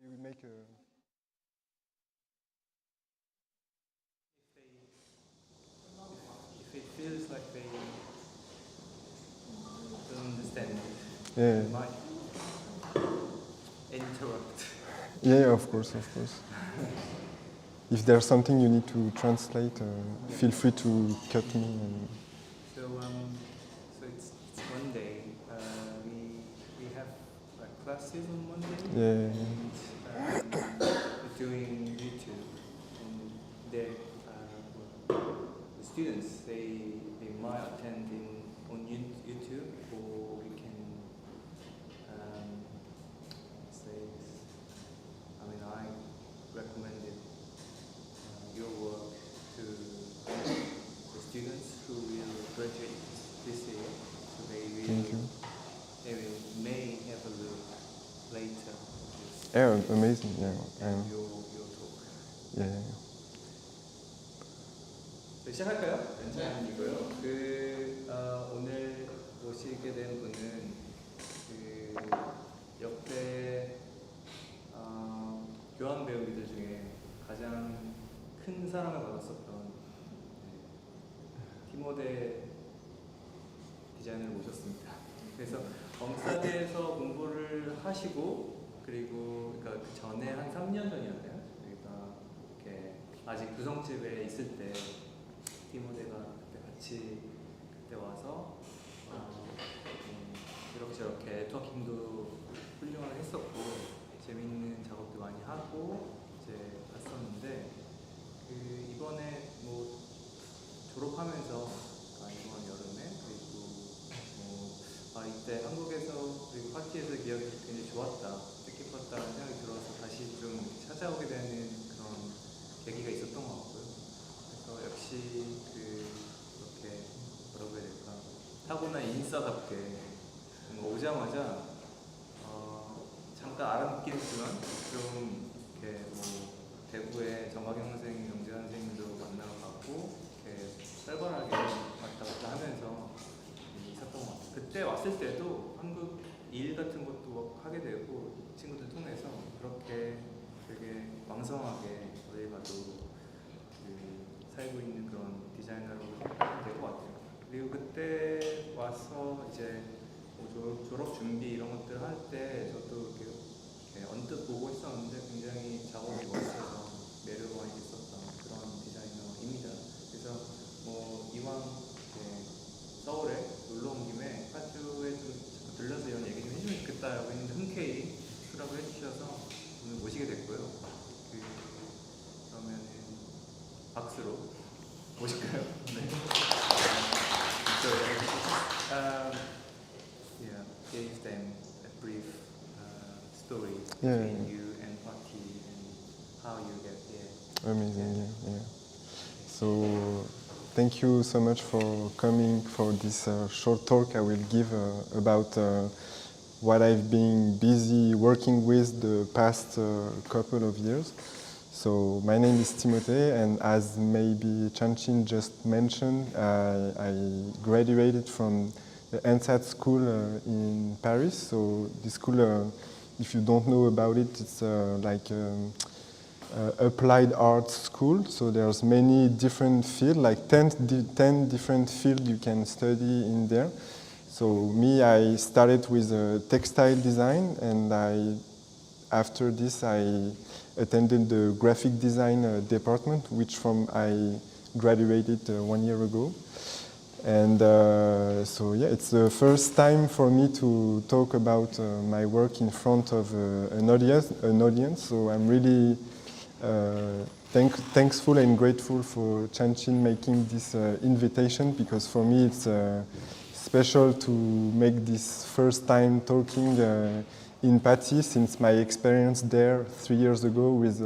You make a... If it feels like they don't understand, Yeah. they might interrupt. Yeah, of course, of course. If there's something you need to translate, feel free to cut me. And... So it's Monday. We have like classes on Monday. Yeah. And, we're doing YouTube. And the students they might attend on YouTube, or we can say. I mean, I recommended your work to the students who will graduate this year, so Thank you. they may have a look later. Yeah, amazing. Yeah. Your talk. Yeah. 네, 시작할까요? 엔찬이고요. 오늘 모시게 된 분은 역대 교환 배우미들 중에 가장 큰 사랑을 받았었던 티모데 디자이너를 모셨습니다. 그래서 EnSAD에서 공부를 하시고, 그리고 그러니까 그 전에 한 3년 전이었나요? 저희가 이렇게 아직 구성집에 있을 때 티모데가 그때 같이 와서 이렇게 저렇게 네트워킹도 훌륭하게 했었고 재밌는 작업도 많이 하고 이제 갔었는데 이번에 뭐 졸업하면서 이번 여름에 그리고 이때 한국에서 그리고 파티에서 기억이 굉장히 좋았다, 뜻깊었다는 생각이 들어서 다시 좀 찾아오게 되는 그런 계기가 있었던 것 같고요. 그래서 역시 이렇게 뭐라고 해야 될까, 타고난 인싸답게 오자마자 잠깐 알아듣긴 했지만 좀 이렇게 뭐 대구의 정학영 선생님, 영재 선생님도 만나러 갔고 이렇게 쌀벌하게 왔다 갔다 하면서 있었던 것 같아요. 그때 왔을 때도 한국 일 같은 것도 하게 되고 친구들 통해서 그렇게 되게 왕성하게 어딜 가도 살고 있는 그런 디자이너로 하면 될 것 같아요. 그리고 그때 와서 이제 졸업 준비 이런 것들 할 때 저도 이렇게 언뜻 보고 있었는데 굉장히 작업이 멋있어서 매력을 많이 있었던 그런 디자이너입니다. 그래서 뭐 이왕 서울에 놀러 온 김에 파주에 좀 들려서 이런 얘기 좀 해주면 좋겠다라고 했는데 흔쾌히 수락을 해주셔서 오늘 모시게 됐고요. 그러면은 박수로 모실까요? 네. Gave them a brief story between you and PaTI and how you get here. Amazing, yeah. So, thank you so much for coming for this short talk I will give about what I've been busy working with the past couple of years. So, my name is Timothée, and as maybe Yeonchan just mentioned, I graduated from the EnSAD school in Paris. So this school, if you don't know about it, it's like applied arts school. So there's many different fields, like 10 different fields you can study in there. So me, I started with textile design, and after this I attended the graphic design department, which I graduated 1 year ago. And so yeah, it's the first time for me to talk about my work in front of an audience. So I'm really thankful and grateful for Yeonchan making this invitation, because for me it's special to make this first time talking in PaTI, since my experience there 3 years ago was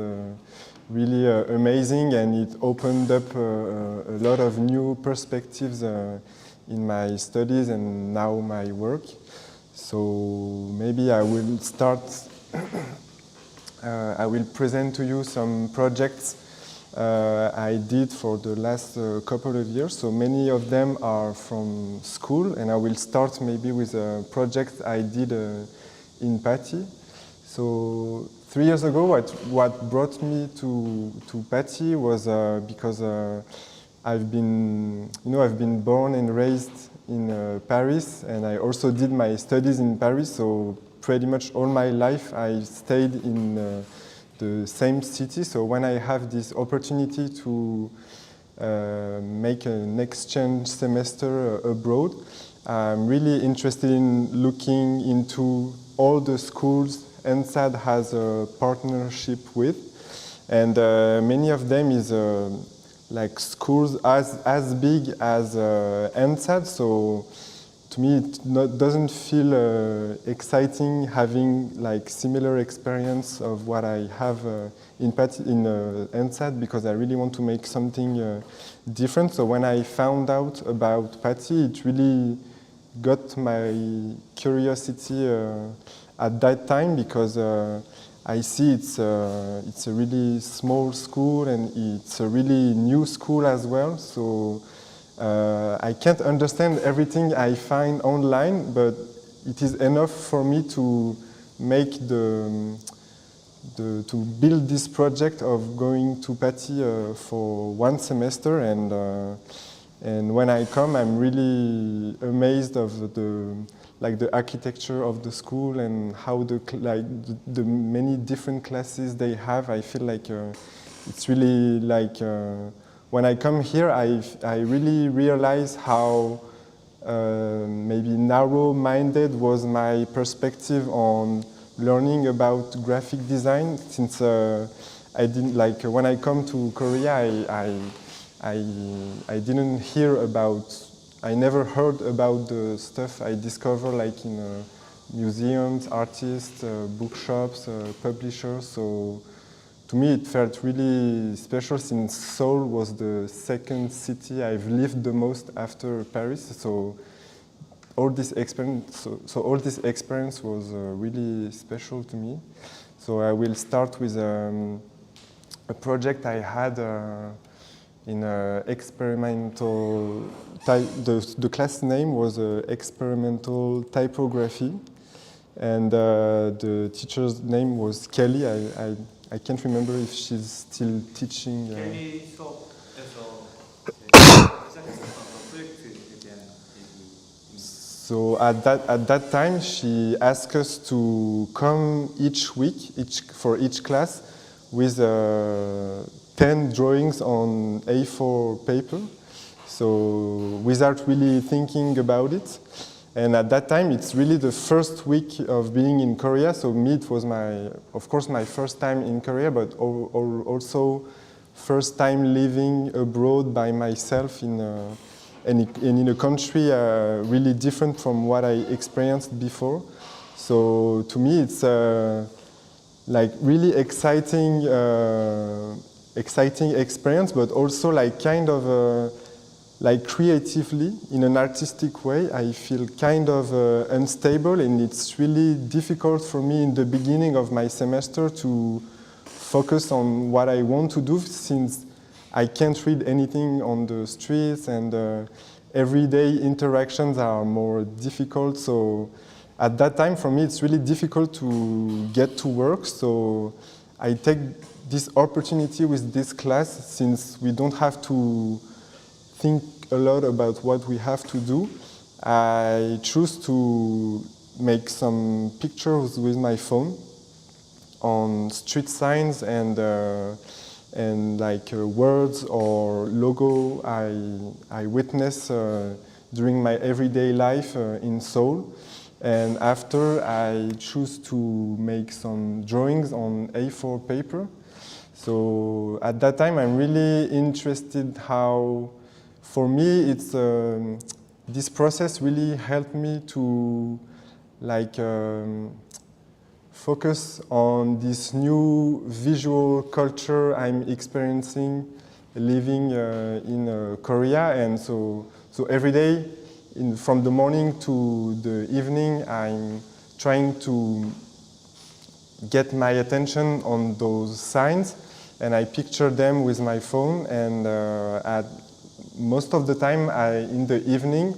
really amazing, and it opened up a lot of new perspectives in my studies and now my work. So maybe I will start, I will present to you some projects I did for the last couple of years. So many of them are from school, and I will start maybe with a project I did in PaTI. So 3 years ago, what brought me to PaTI was because I've been born and raised in Paris, and I also did my studies in Paris. So pretty much all my life I stayed in the same city. So when I have this opportunity to make an exchange semester abroad, I'm really interested in looking into all the schools EnSAD has a partnership with, and many of them is like schools as big as EnSAD. So to me, it doesn't feel exciting having like similar experience of what I have in EnSAD, because I really want to make something different. So when I found out about PaTI, it really got my curiosity at that time, because I see it's a really small school and it's a really new school as well. So I can't understand everything I find online, but it is enough for me to make to build this project of going to PaTI for 1 semester, and when I come, I'm really amazed of the architecture of the school and how the many different classes they have. I feel like it's really like when I come here, I really realize how maybe narrow-minded was my perspective on learning about graphic design, since I didn't when I come to Korea, I didn't hear about. I never heard about the stuff I discover like in museums, artists, bookshops, publishers. So to me it felt really special, since Seoul was the second city I've lived the most after Paris. So all this experience, was really special to me. So I will start with a project I had in experimental the class name was experimental typography, and the teacher's name was Kelly. I can't remember if she's still teaching. 켈리 수업에서 시작했었던 프로젝트에 대한 얘기. So at that time, she asked us to come each week, for each class, with 10 drawings on A4 paper, so without really thinking about it. And at that time, it's really the first week of being in Korea, so me, it was of course, my first time in Korea, but also first time living abroad by myself in a country really different from what I experienced before. So to me, it's like really exciting experience, but also like kind of like creatively, in an artistic way, I feel kind of unstable, and it's really difficult for me in the beginning of my semester to focus on what I want to do, since I can't read anything on the streets, and everyday interactions are more difficult. So at that time, for me, it's really difficult to get to work. So I take this opportunity with this class, since we don't have to think a lot about what we have to do. I choose to make some pictures with my phone on street signs and like words or logo I witness during my everyday life in Seoul. And after, I choose to make some drawings on A4 paper. So at that time, I'm really interested how, for me, it's this process really helped me to like focus on this new visual culture I'm experiencing living in Korea. And so every day, from the morning to the evening, I'm trying to get my attention on those signs, and I picture them with my phone. And at most of the time, in the evening,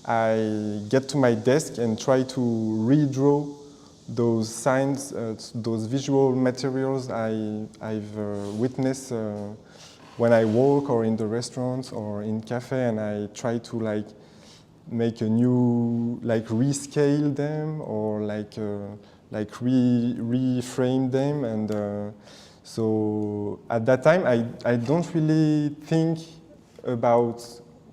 I get to my desk and try to redraw those signs, those visual materials I've witnessed when I walk or in the restaurants or in cafe, and I try to like make a new, like rescale them or like reframe them, and so at that time I don't really think about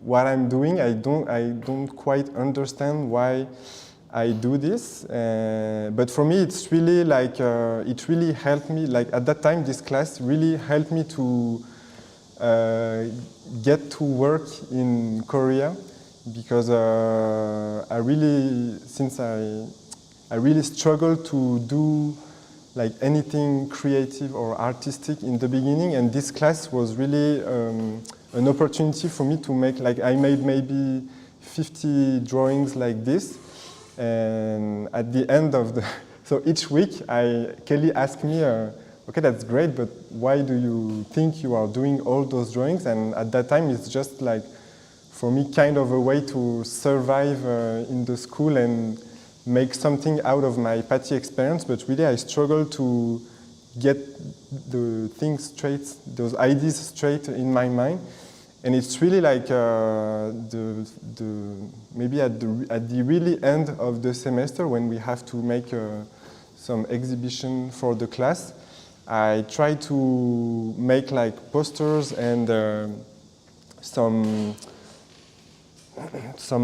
what I'm doing. I don't quite understand why I do this, but for me it's really like it really helped me. Like at that time, this class really helped me to get to work in Korea, because I really struggled to do like anything creative or artistic in the beginning, and this class was really an opportunity for me to make, like I made maybe 50 drawings like this, and at the end of the, so each week Kelly asked me, okay, that's great, but why do you think you are doing all those drawings? And at that time it's just like, for me, kind of a way to survive in the school and make something out of my PaTI experience, but really I struggle to get the things straight, those ideas straight in my mind. And it's really like maybe at the really end of the semester, when we have to make some exhibition for the class, I try to make like posters and some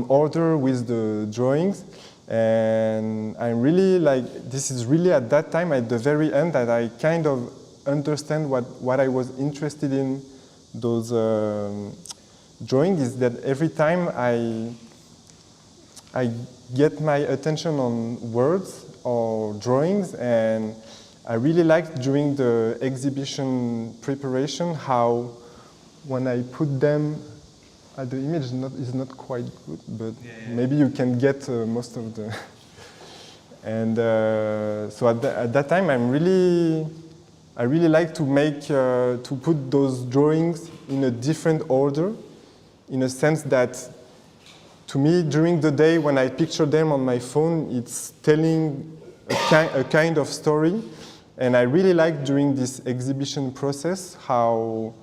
order with the drawings. And I'm really like, this is really at that time, at the very end, that I kind of understand what I was interested in those drawings, is that every time I get my attention on words or drawings, and I really liked during the exhibition preparation how when I put them, the image is not quite good, but maybe you can get most of the. And so at that time, I really like to make to put those drawings in a different order, in a sense that, to me, during the day when I picture them on my phone, it's telling a kind of story, and I really like during this exhibition process how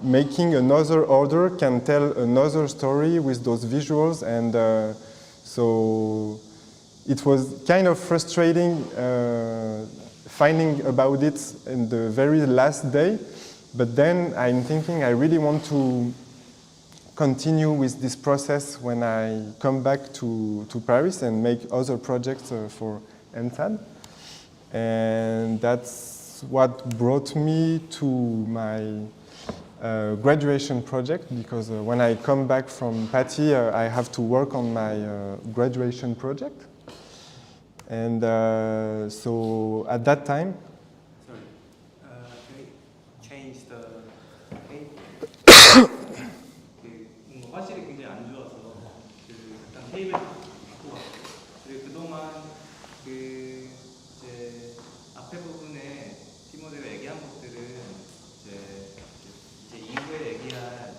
making another order can tell another story with those visuals, and so it was kind of frustrating finding about it in the very last day, but then I'm thinking I really want to continue with this process when I come back to Paris and make other projects for EnSAD, and that's what brought me to my graduation project, because when I come back from PaTI, I have to work on my graduation project. And so at that time... Sorry, can we change the page? 뭔가 화질이 굉장히 안 좋아서 일단 테이블 바꾸고 그리고 그동안 이제 앞에 부분에 티모데가 얘기한 것들은 이제 이후에 얘기할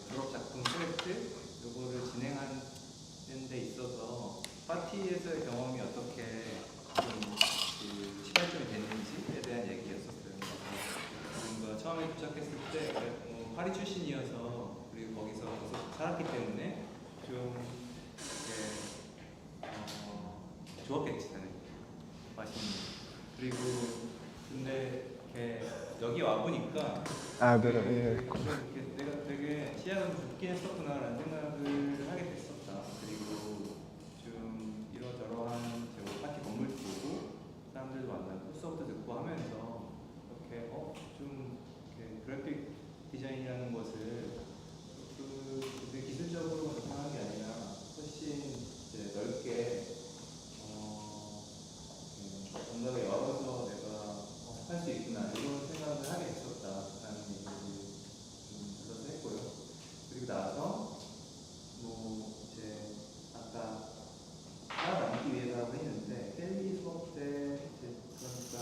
졸업작품 프로젝트 요거를 진행하는 데 있어서 파티에서의 경험이 어떻게 좀 시발점이 됐는지에 대한 얘기였었어요. 뭔가 처음에 도착했을 때 파리 출신이어서 그리고 거기서 계속 살았기 때문에 좀 좋았겠지, 맛있는. 그리고 근데 여기 와 보니까 내가 되게 시야가 좀 좁게 했었구나라는 생각을 하게 됐었다. 그리고 좀 이러저러한 파티 건물도 보고 사람들도 만나고 수업도 듣고 하면서 이렇게 좀 그래픽 디자인이라는 것을 기술적으로 접근하는 게 아니라 훨씬 넓게 정답에 열어서 내가 할 수 있구나 이런 생각을 하게 됐었다라는 얘기를 좀 들어서 했고요. 그리고 나서 이제 아까 살아남기 위해서라고 했는데 켈리 수업 때 그러니까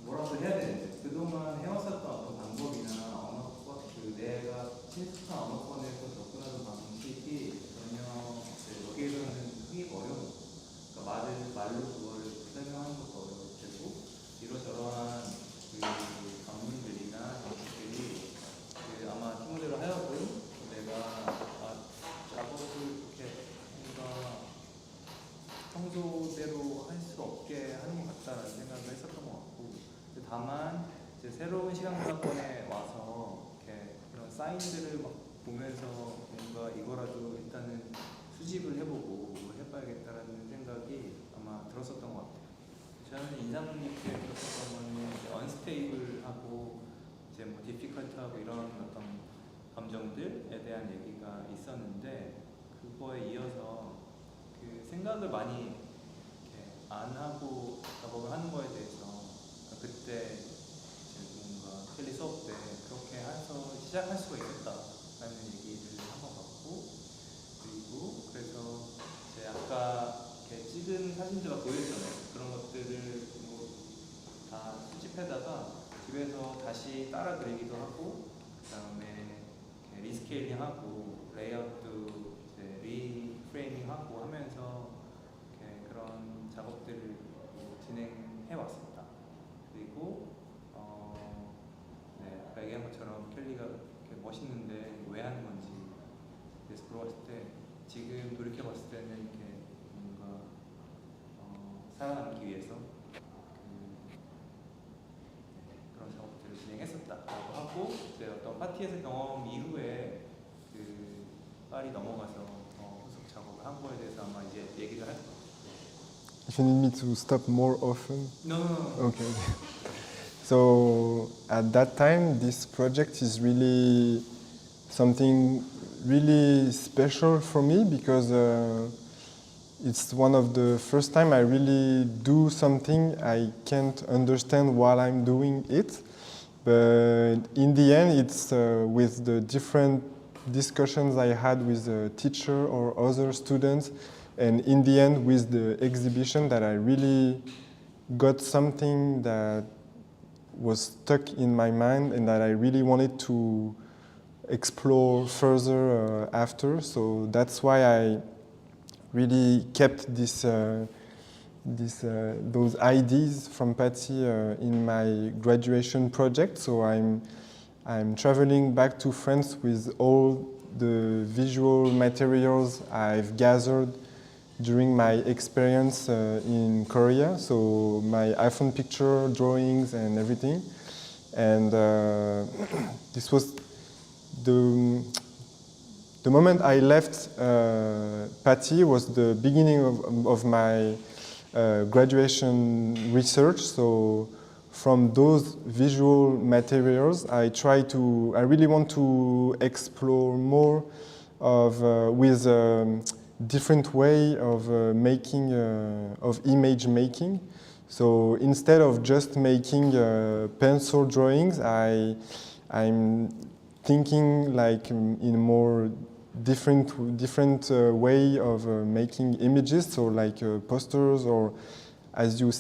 뭐라고 해야 되는지 그동안 해왔었던 어떤 방법이나 언어권 내가 친숙한 언어권에서 접근하는 방식이 전혀 여기에서는 하기 어려운. 그러니까 말을 다만 이제 새로운 시간문화권에 와서 이렇게 그런 사인들을 막 보면서 뭔가 이거라도 일단은 수집을 해보고 해봐야겠다라는 생각이 아마 들었었던 것 같아요. 저는 인상 깊게 들었었던 거는 언스테이블하고 이제 뭐 디피컬트하고 이런 어떤 감정들에 대한 얘기가 있었는데 그거에 이어서 그 생각을 많이 이렇게 안 하고 작업을 하는 거에 대해서 그때 뭔가 켈리 수업 때 그렇게 해서 시작할 수가 있었다라는 얘기를 한 것 같고 그리고 그래서 이제 아까 이렇게 찍은 사진들 막 보여줬잖아요. 그런 것들을 뭐 다 수집해다가 집에서 다시 따라 그리기도 하고 그 다음에 리스케일링하고 레이아웃도 이제 리프레이밍하고 하면서 이렇게 그런 작업들을 진행해 왔습니다. 그리고 네, 아까 얘기한 것처럼 켈리가 이렇게 멋있는데 왜 하는 건지 그래서 물어봤을 때 지금 돌이켜 봤을 때는 이렇게 뭔가 살아남기 위해서 그런 작업들을 진행했었다라고 하고 이제 어떤 파티에서 경험 이후에 그 파리 넘어가서 후속 작업을 한 거에 대해서 아마 이제 얘기를 할 거예요. If you need me to stop more often. No. Okay. So at that time, this project is really something really special for me because it's one of the first time I really do something I can't understand while I'm doing it. But in the end, it's with the different discussions I had with the teacher or other students, and in the end with the exhibition that I really got something that was stuck in my mind and that I really wanted to explore further after. So that's why I really kept those ideas from PaTI in my graduation project. So I'm traveling back to France with all the visual materials I've gathered during my experience in Korea. So my iPhone picture, drawings, and everything. And this was the moment I left PaTI was the beginning of my graduation research. So from those visual materials, I really want to explore more with different way of making, of image making. So instead of just making pencil drawings, I'm thinking like in more different way of making images. So like posters, or as you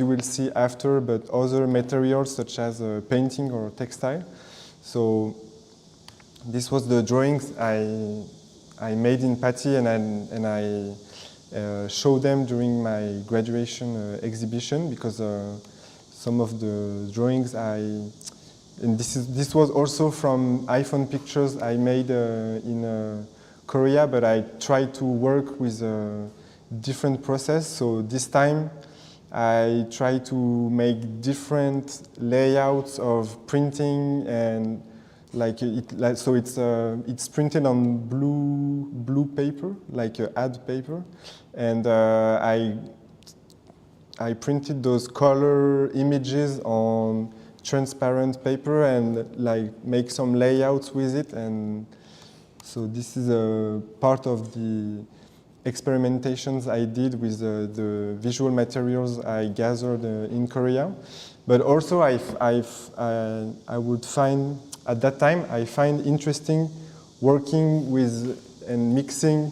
will see after, but other materials such as painting or textile. So this was the drawings I made in PaTI, and I showed them during my graduation exhibition, because some of the drawings and this was also from iPhone pictures I made in Korea, but I tried to work with a different process. So this time I tried to make different layouts of printing, and so it's printed on blue paper, like ad paper, and I printed those color images on transparent paper and like make some layouts with it. And so this is a part of the experimentations I did with the visual materials I gathered in Korea. But also I would find, at that time, I find interesting working with and mixing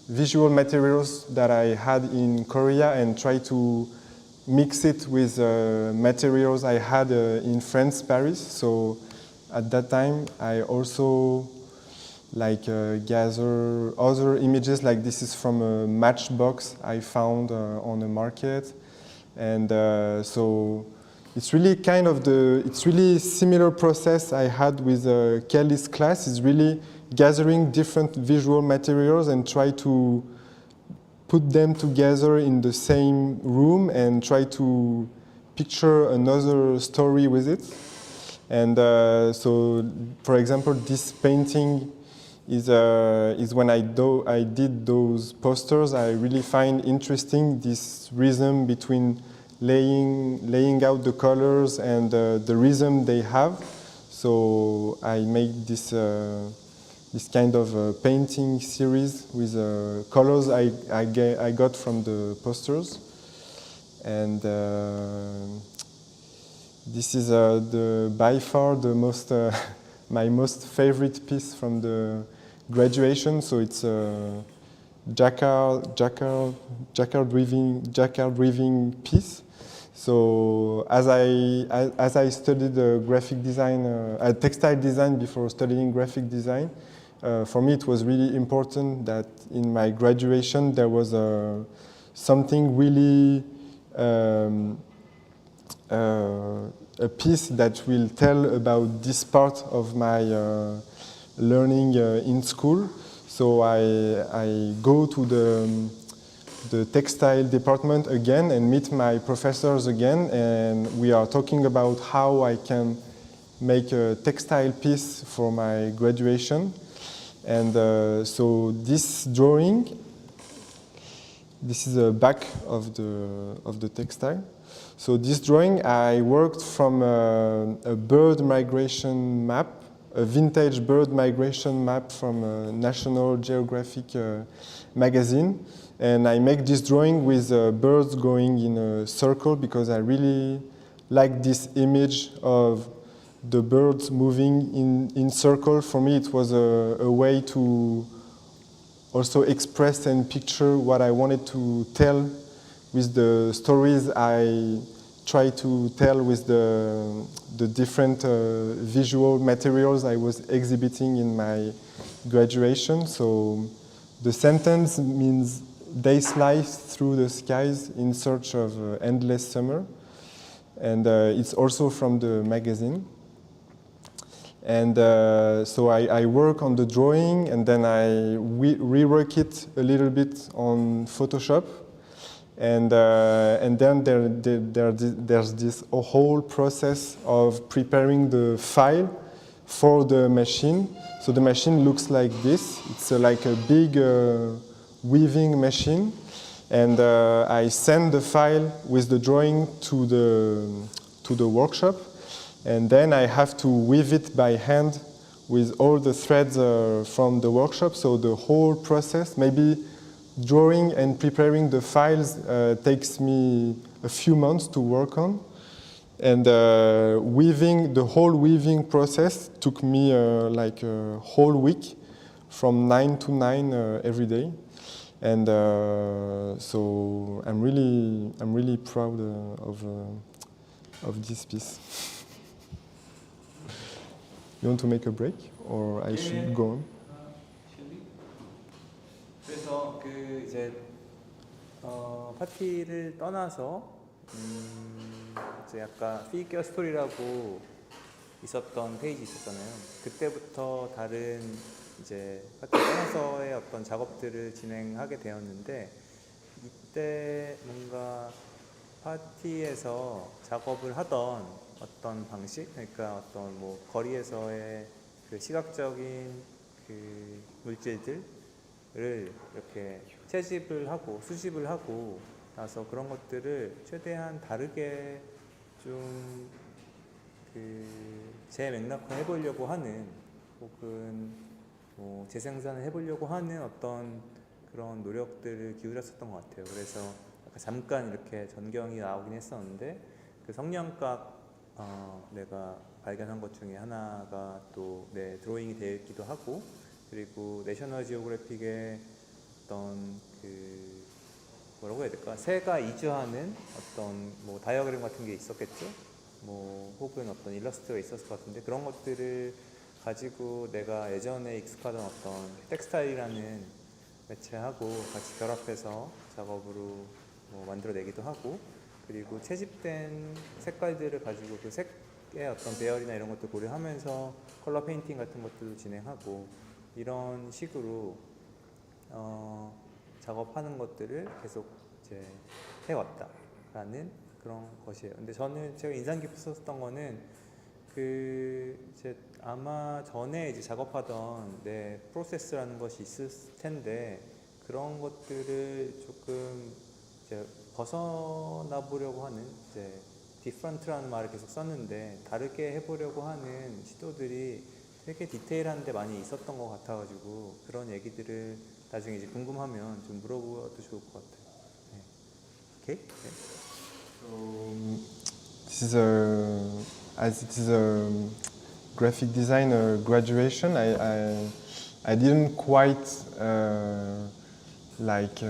visual materials that I had in Korea and try to mix it with materials I had in France, Paris. So at that time, I also gather other images. Like this is from a matchbox I found on the market, and so it's really it's really similar process I had with Kelly's class. Is really gathering different visual materials and try to put them together in the same room and try to picture another story with it. And so, for example, this painting is when I did those posters, I really find interesting this rhythm between laying out the colors and the rhythm they have. So I made this kind of painting series with colors I got from the posters. And this is by far the most my most favorite piece from the graduation. So it's a jacquard weaving piece. So as I studied graphic design, textile design before studying graphic design, for me it was really important that in my graduation there was something really a piece that will tell about this part of my learning in school. So I go to the textile department again and meet my professors again, and we are talking about how I can make a textile piece for my graduation. And so this drawing, this is the back of the textile. So this drawing, I worked from a bird migration map, a vintage bird migration map from a National Geographic magazine. And I make this drawing with birds going in a circle because I really like this image of the birds moving in circle. For me, it was a way to also express and picture what I wanted to tell with the stories I try to tell with the different visual materials I was exhibiting in my graduation. So the sentence means they slice through the skies in search of endless summer. And it's also from the magazine. And so I work on the drawing and then I rework it a little bit on Photoshop. And then there's this whole process of preparing the file for the machine. So the machine looks like this. It's like a big weaving machine. And I send the file with the drawing to the workshop. And then I have to weave it by hand with all the threads from the workshop. So the whole process, maybe drawing and preparing the files takes me a few months to work on. And the whole weaving process took me like a whole week from 9 to 9 every day. And so I'm really proud of this piece. You want to make a break, or I should go on? 그래서 그 이제 파티를 떠나서 이제 아까 피겨 스토리라고 있었던 페이지 있었잖아요. 그때부터 다른 이제 파티 떠나서의 어떤 작업들을 진행하게 되었는데 이때 뭔가 파티에서 작업을 하던 어떤 방식, 그러니까 어떤 뭐 거리에서의 그 시각적인 그 물질들을 이렇게 채집을 하고 수집을 하고 나서 그런 것들을 최대한 다르게 좀 그 재맥락화 해보려고 하는 혹은 뭐 재생산을 해보려고 하는 어떤 그런 노력들을 기울였었던 것 같아요. 그래서 잠깐 이렇게 전경이 나오긴 했었는데 그 성냥각 내가 발견한 것 중에 하나가 또 내 드로잉이 되기도 하고, 그리고 내셔널 지오그래픽의 어떤 그 뭐라고 해야 될까, 새가 이주하는 어떤 뭐 다이어그램 같은 게 있었겠죠. 뭐 혹은 어떤 일러스트가 있었을 것 같은데 그런 것들을 가지고 내가 예전에 익숙하던 어떤 텍스타일이라는 매체하고 같이 결합해서 작업으로 뭐 만들어내기도 하고, 그리고 채집된 색깔들을 가지고 그 색의 어떤 배열이나 이런 것도 고려하면서 컬러 페인팅 같은 것들도 진행하고 이런 식으로 작업하는 것들을 계속 이제 해왔다라는 그런 것이에요. 근데 제가 인상 깊었던 거는 이제 아마 전에 이제 작업하던 프로세스라는 것이 있을 텐데 그런 것들을 조금 이제 벗어나 보려고 하는 이제 different라는 말을 계속 썼는데 다르게 해보려고 하는 시도들이 되게 디테일한데 많이 있었던 것 같아가지고 그런 얘기들을 나중에 이제 궁금하면 좀 물어봐도 좋을 것 같아요. 네. 오케이? 네. This is as it is a graphic design graduation. I didn't quite make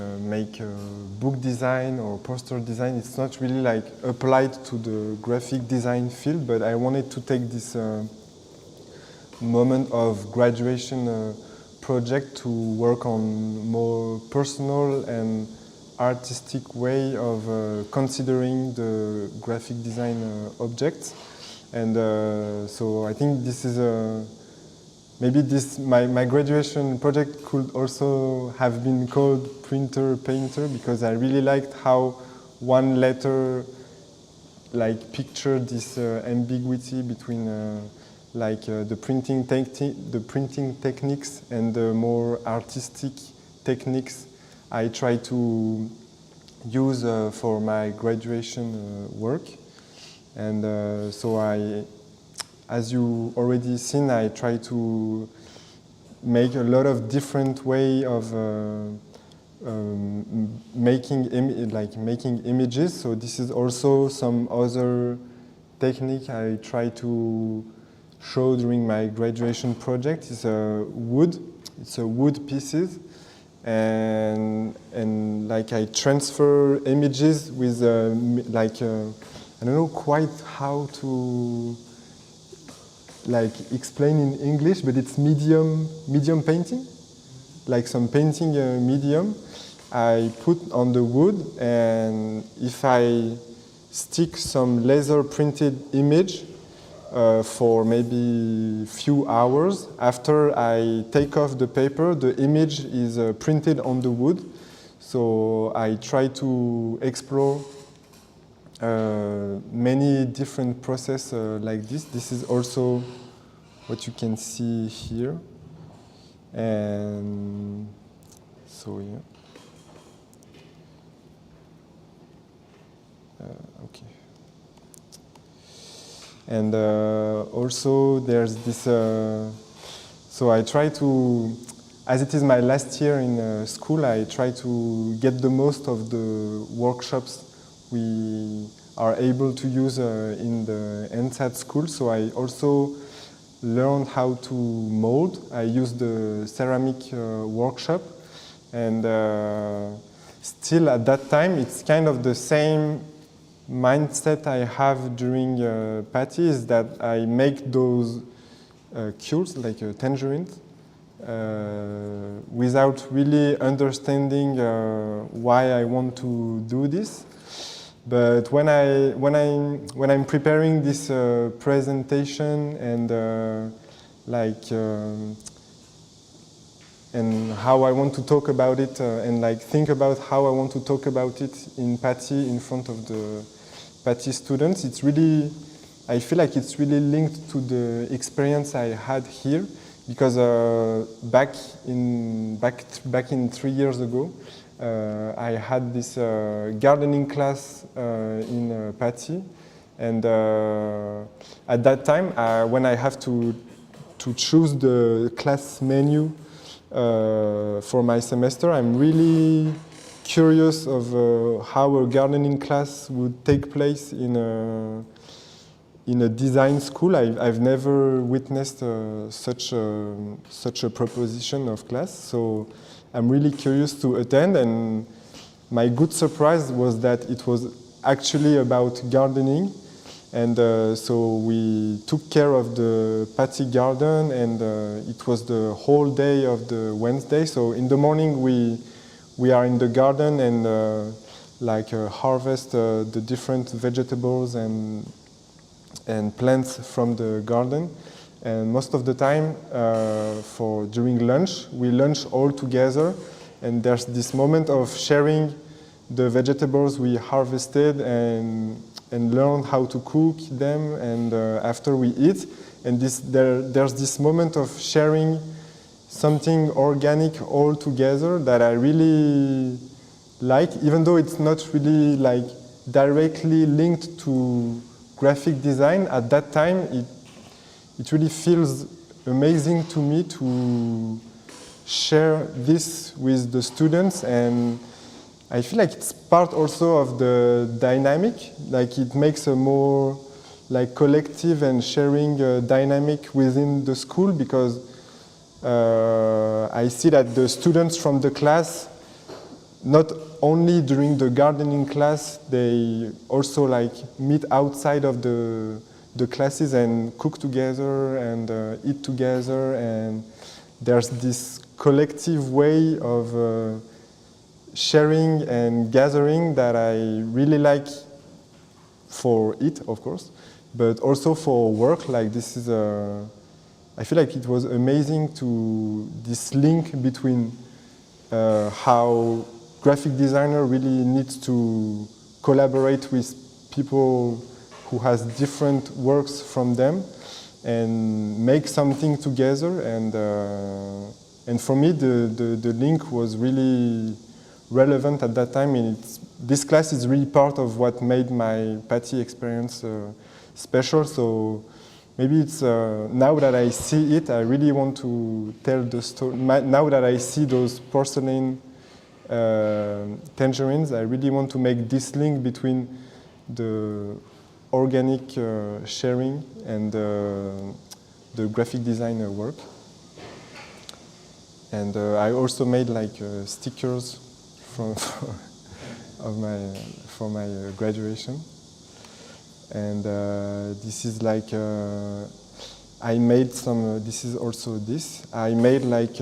book design or poster design. It's not really like applied to the graphic design field, but I wanted to take this moment of graduation project to work on more personal and artistic way of considering the graphic design objects. And so I think this is maybe my graduation project could also have been called printer painter, because I really liked how one letter pictured this ambiguity between the printing techniques and the more artistic techniques I try to use for my graduation work. And so as you already seen, I try to make a lot of different way of making images. So this is also some other technique I try to show during my graduation project. It's wood pieces, and I transfer images with I don't know quite how to explain in English, but it's medium painting, like some painting medium I put on the wood, and if I stick some laser printed image for maybe few hours, after I take off the paper, the image is printed on the wood. So I try to explore many different processes like this. This is also what you can see here. And so yeah. Okay. And also there's this, so I try to, as it is my last year in school, I try to get the most of the workshops we are able to use in the EnSAD school. So I also learned how to mold. I used the ceramic workshop, and still at that time it's kind of the same mindset I have during PaTI, is that I make those cules, like tangerines, without really understanding why I want to do this. But when I'm preparing this presentation and and how I want to talk about it and think about how I want to talk about it in PaTI in front of the PaTI students, it's really, I feel like it's really linked to the experience I had here, because back in 3 years ago, I had this gardening class in PaTI, and at that time, when I have to choose the class menu for my semester, I'm really curious of how a gardening class would take place in a design school. I've never witnessed such a proposition of class, so I'm really curious to attend, and my good surprise was that it was actually about gardening. And so we took care of the PaTI garden, and it was the whole day of the Wednesday. So in the morning we are in the garden and harvest the different vegetables and plants from the garden. And most of the time, during lunch, we lunch all together, and there's this moment of sharing the vegetables we harvested and learn how to cook them, and after we eat. And there's this moment of sharing something organic all together that I really like, even though it's not really like directly linked to graphic design. At that time, it really feels amazing to me to share this with the students, and I feel like it's part also of the dynamic, like it makes a more like collective and sharing dynamic within the school, because I see that the students from the class, not only during the gardening class, they also like meet outside of the classes and cook together and eat together, and there's this collective way of sharing and gathering that I really like for it, of course, but also for work. Like this is I feel like it was amazing to this link between how graphic designer really needs to collaborate with people who has different works from them and make something together, and for me the link was really relevant at that time, and this class is really part of what made my PaTI experience special. So maybe it's now that I see it, I really want to tell the story. Now that I see those porcelain tangerines, I really want to make this link between the organic sharing and the graphic designer work. And I also made like stickers for my graduation. And this is like I made some. This is also this. I made like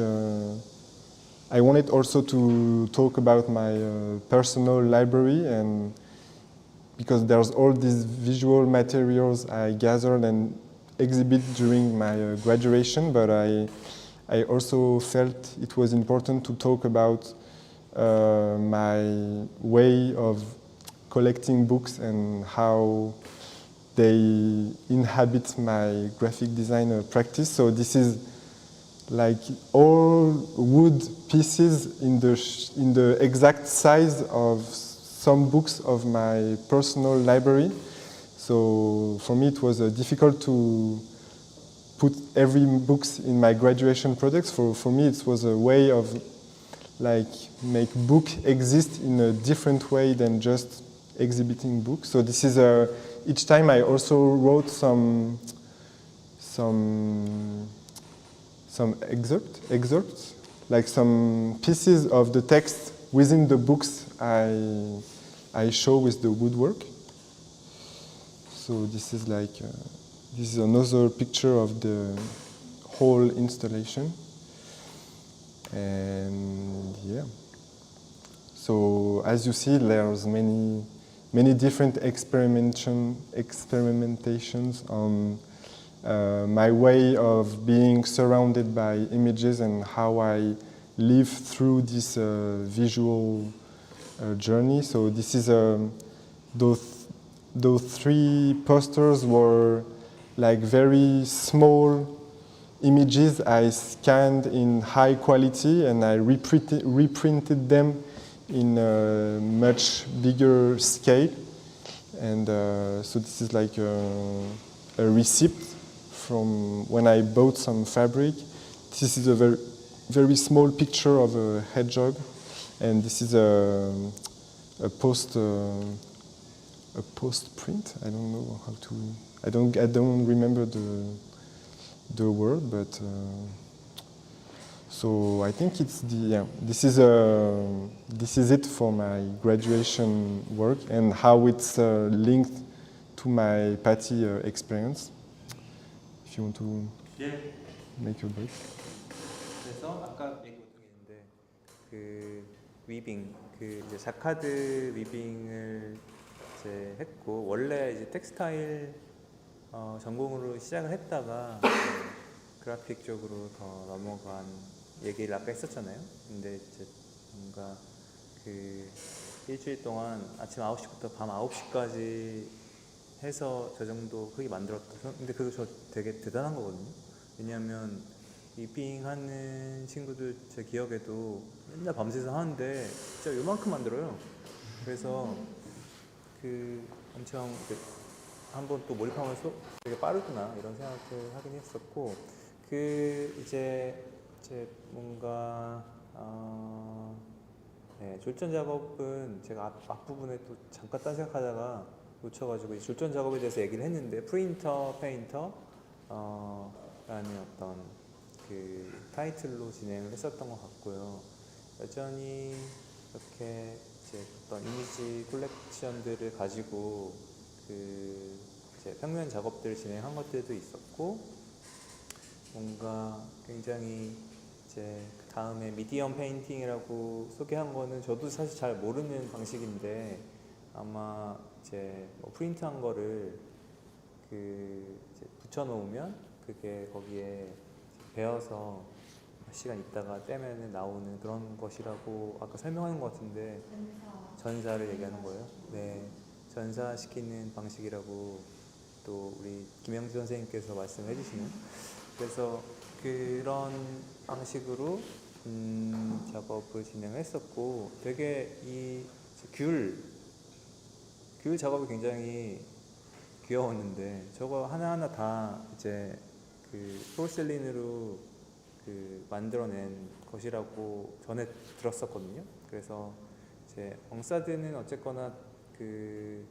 I wanted also to talk about my personal library, and because there's all these visual materials I gathered and exhibit during my graduation, but I also felt it was important to talk about my way of collecting books and how they inhabit my graphic design practice. So this is like all wood pieces in the exact size of some books of my personal library. So for me it was difficult to put every books in my graduation projects. For me it was a way of like make book exist in a different way than just exhibiting books. So this is each time I also wrote some excerpts, like some pieces of the text within the books I show with the woodwork. So this is like this is another picture of the whole installation. And yeah, so as you see, there's many different experimentations on my way of being surrounded by images and how I live through this visual journey. So this is those three posters were like very small images I scanned in high quality, and I reprinted them in a much bigger scale. And so this is like a receipt from when I bought some fabric. This is a very small picture of a hedgehog, and this is a post print. I don't know how to. I don't remember the word, but so I think it's this is it for my graduation work and how it's linked to my PaTI experience. If you want to make your break. 그래서 아까 얘기 못 했는데 그 위빙, 그 이제 자카드 위빙을 이제 했고, 원래 이제 텍스타일 전공으로 시작을 했다가 그래픽 쪽으로 더 넘어간 얘기를 아까 했었잖아요. 근데 이제 뭔가 그 일주일 동안 아침 9시부터 밤 9시까지 해서 저 정도 크게 만들었다. 근데 그거 저 되게 대단한 거거든요. 왜냐하면 이빙 하는 친구들 제 기억에도 맨날 밤새서 하는데 진짜 요만큼 만들어요. 그래서 그 엄청 한번 또 몰입하면서 되게 빠르구나 이런 생각을 하긴 했었고, 그 이제 뭔가 네, 졸전 작업은 제가 앞부분에 또 잠깐 딴 생각하다가 놓쳐가지고 이 졸전 작업에 대해서 얘기를 했는데, 프린터, 페인터 라는 어떤 그 타이틀로 진행을 했었던 것 같고요. 여전히 이렇게 이제 어떤 이미지 콜렉션들을 가지고 그 이제 평면 작업들을 진행한 것들도 있었고, 뭔가 굉장히 이제 그 다음에 미디엄 페인팅이라고 소개한 거는 저도 사실 잘 모르는 방식인데, 아마 이제 뭐 프린트한 거를 그 이제 붙여놓으면 그게 거기에 배어서 몇 시간 있다가 떼면 나오는 그런 것이라고 아까 설명하는 것 같은데, 전사를 얘기하는 거예요. 네, 전사시키는 방식이라고 또 우리 김영주 선생님께서 말씀해 주시는, 그래서 그런 방식으로 작업을 진행했었고, 되게 이 귤 작업이 굉장히 귀여웠는데, 저거 하나하나 다 이제 그 포르셀린으로 그 만들어낸 것이라고 전에 들었었거든요. 그래서 이제 EnSAD는 어쨌거나 그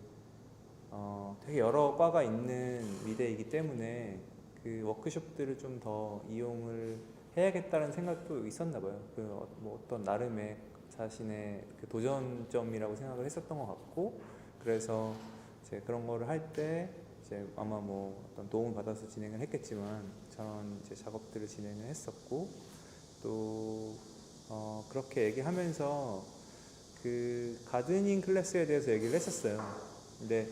되게 여러 과가 있는 미대이기 때문에 그 워크숍들을 좀 더 이용을 해야겠다는 생각도 있었나 봐요. 그 뭐 어떤 나름의 자신의 그 도전점이라고 생각을 했었던 것 같고, 그래서 이제 그런 거를 할 때 이제 아마 뭐 어떤 도움을 받아서 진행을 했겠지만 저런 이제 작업들을 진행을 했었고, 또 그렇게 얘기하면서 그 가드닝 클래스에 대해서 얘기를 했었어요. 근데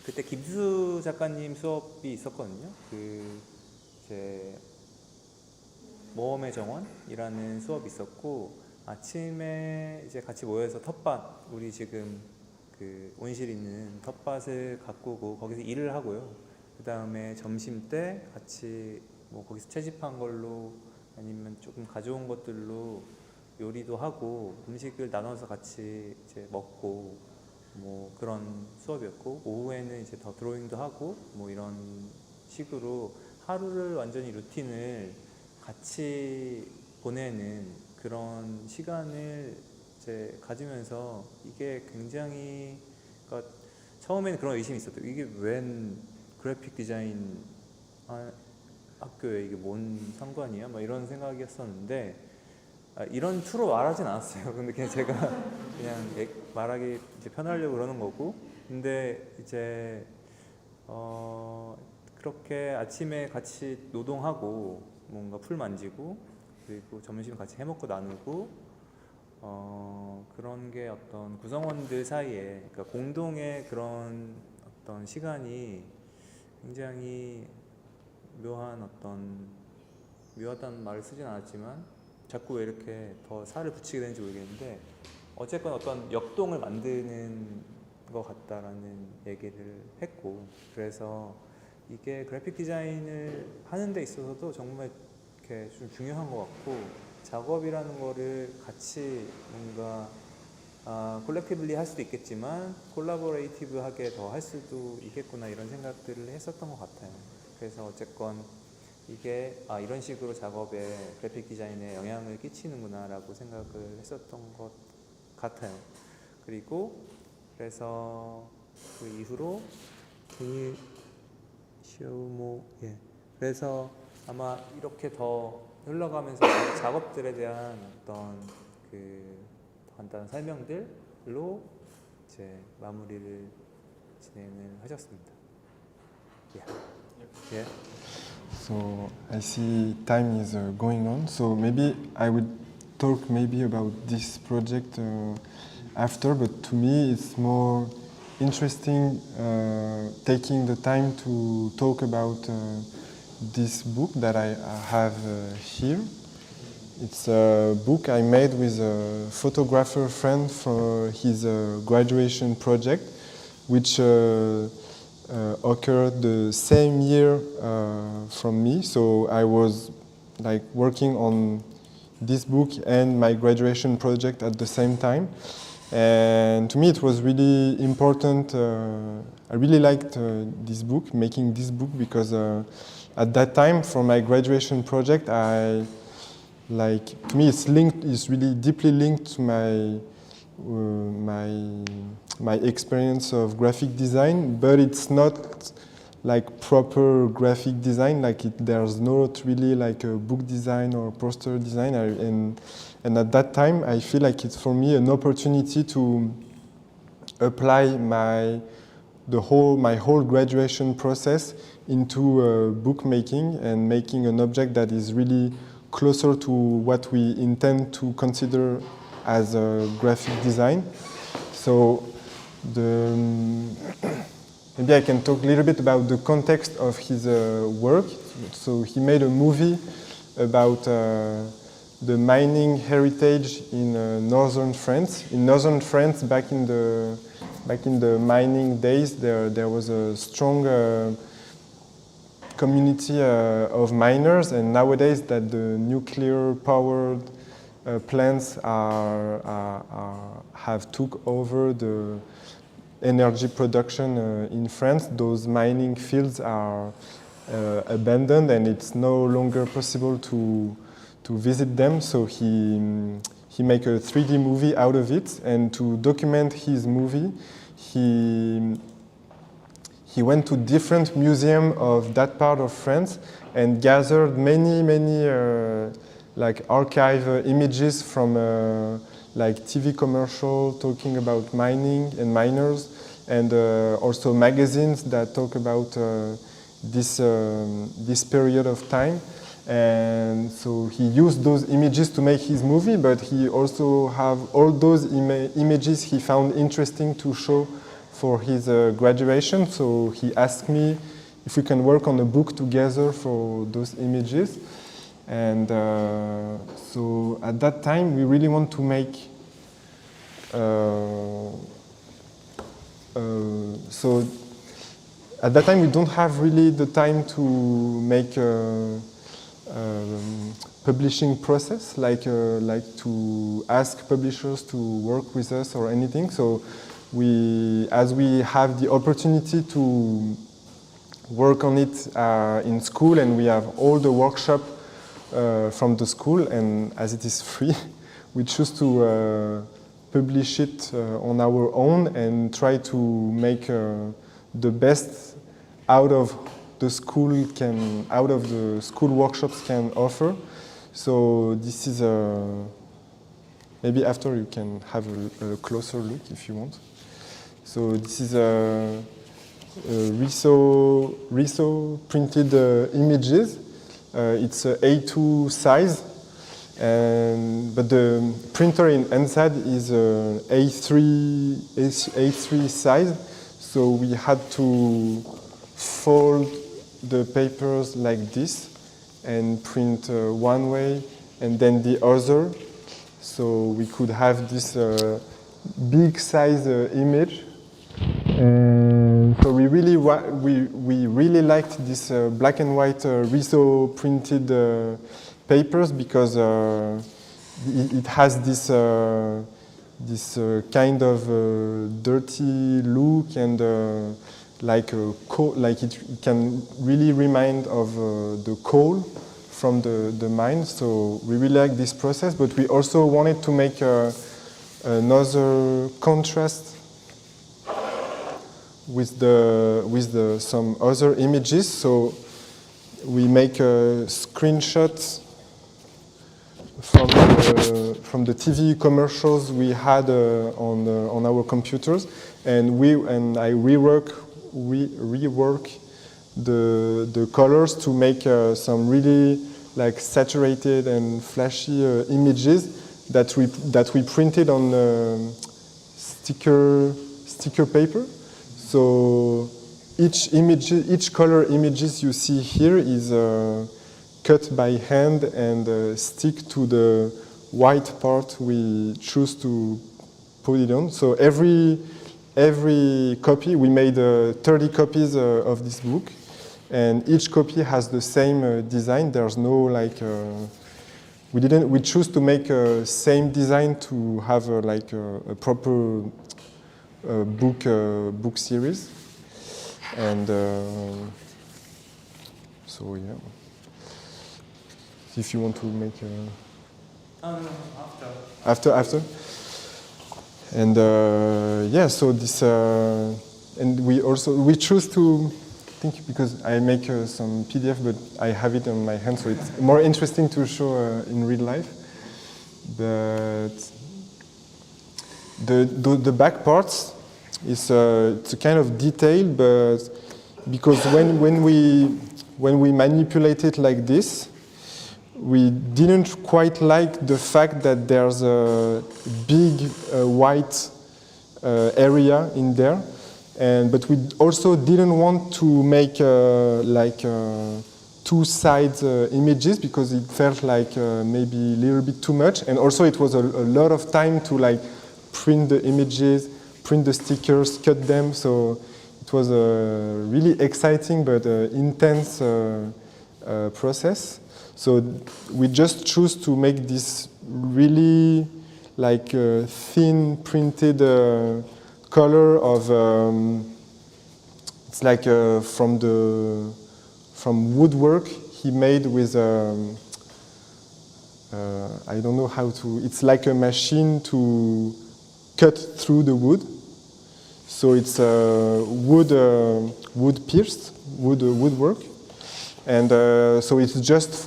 그때 김수 작가님 수업이 있었거든요. 그 이제 모험의 정원이라는 수업이 있었고, 아침에 이제 같이 모여서 텃밭, 우리 지금 그 온실 있는 텃밭을 가꾸고 거기서 일을 하고요. 그 다음에 점심 때 같이 뭐 거기서 채집한 걸로 아니면 조금 가져온 것들로 요리도 하고 음식을 나눠서 같이 이제 먹고 뭐 그런 수업이었고, 오후에는 이제 더 드로잉도 하고 뭐 이런 식으로 하루를 완전히 루틴을 같이 보내는 그런 시간을 이제 가지면서, 이게 굉장히, 그러니까 처음에는 그런 의심이 있었대요. 이게 웬 그래픽 디자인 학교에 이게 뭔 상관이야? 막 이런 생각이었었는데, 이런 투로 말하진 않았어요. 근데 그냥 제가 그냥 말하기 이제 편하려고 그러는 거고, 근데 이제 그렇게 아침에 같이 노동하고 뭔가 풀 만지고 그리고 점심 같이 해먹고 나누고 그런 게 어떤 구성원들 사이에, 그러니까 공동의 그런 어떤 시간이 굉장히 묘하다는 말을 쓰진 않았지만 자꾸 왜 이렇게 더 살을 붙이게 되는지 모르겠는데, 어쨌건 어떤 역동을 만드는 것 같다라는 얘기를 했고, 그래서 이게 그래픽 디자인을 하는 데 있어서도 정말 이렇게 좀 중요한 것 같고, 작업이라는 거를 같이 뭔가 콜렉티블리 할 수도 있겠지만 콜라보레이티브하게 더 할 수도 있겠구나 이런 생각들을 했었던 것 같아요. 그래서 어쨌건 이게 이런 식으로 작업에 그래픽 디자인에 영향을 끼치는구나 라고 생각을 했었던 것 같아요. 그리고 그래서 그 이후로 그래서 아마 이렇게 더 흘러가면서 작업들에 대한 어떤 그 간단한 설명들로 이제 마무리를 진행을 하셨습니다. Yeah. So I see time is going on. So maybe I would talk maybe about this project after. But to me, it's more interesting taking the time to talk about this book that I have here. It's a book I made with a photographer friend for his graduation project, which occurred the same year from me. So I was like working on this book and my graduation project at the same time. And to me it was really important. I really liked this book, making this book, because at that time for my graduation project, to me it's really deeply linked to my experience of graphic design, but it's not like proper graphic design. There's not really like a book design or poster design. And at that time, I feel like it's for me an opportunity to apply my whole graduation process into bookmaking and making an object that is really closer to what we intend to consider as a graphic design. So maybe I can talk a little bit about the context of his work. So he made a movie about the mining heritage in northern France. In northern France, back in the mining days, there was a strong community of miners, and nowadays that the nuclear-powered plants have took over the energy production in France, those mining fields are abandoned, and it's no longer possible to visit them. So he made a 3D movie out of it, and to document his movie, he went to different museums of that part of France and gathered many like archive images from like TV commercial talking about mining and miners, and also magazines that talk about this period of time. And so he used those images to make his movie, but he also have all those images he found interesting to show for his graduation. So he asked me if we can work on a book together for those images. And so at that time, we really want to make so at that time we don't have really the time to make a publishing process, like to ask publishers to work with us or anything. So as we have the opportunity to work on it in school, and we have all the workshop from the school, and as it is free, we choose to publish it on our own and try to make the best out of the school workshops can offer. So this is maybe after you can have a closer look if you want. So this is Riso printed images. It's a A2 size, but the printer in EnSAD is A3 size. So we had to fold the papers like this and print one way and then the other. So we could have this big size image. And so we really liked this black and white Riso printed papers, because it has this kind of dirty look, and like it can really remind of the coal from the mine. So we really like this process, but we also wanted to make another contrast with some other images. So we make screenshots from the TV commercials we had on our computers, and I rework the colors to make some really like saturated and flashy images that we printed on sticker paper. So each color images you see here is cut by hand and stick to the white part we choose to put it on. So every copy, we made 30 copies of this book, and each copy has the same design. There's no like we choose to make a same design to have a proper book series, and so yeah. If you want to make after. And yeah, so this and we choose to think, because I make some PDF, but I have it on my hand, so it's more interesting to show in real life. But the back parts is it's a kind of detail, but because when we manipulate it like this, we didn't quite like the fact that there's a big white area in there, but we also didn't want to make two sides images, because it felt like maybe a little bit too much, and also it was a lot of time to like print the images, print the stickers, cut them. So it was a really exciting but intense process. So we just choose to make this really like thin printed color of it's like from woodwork he made with I don't know how to. It's like a machine to cut through the wood. So it's wood pierced woodwork. And so it's just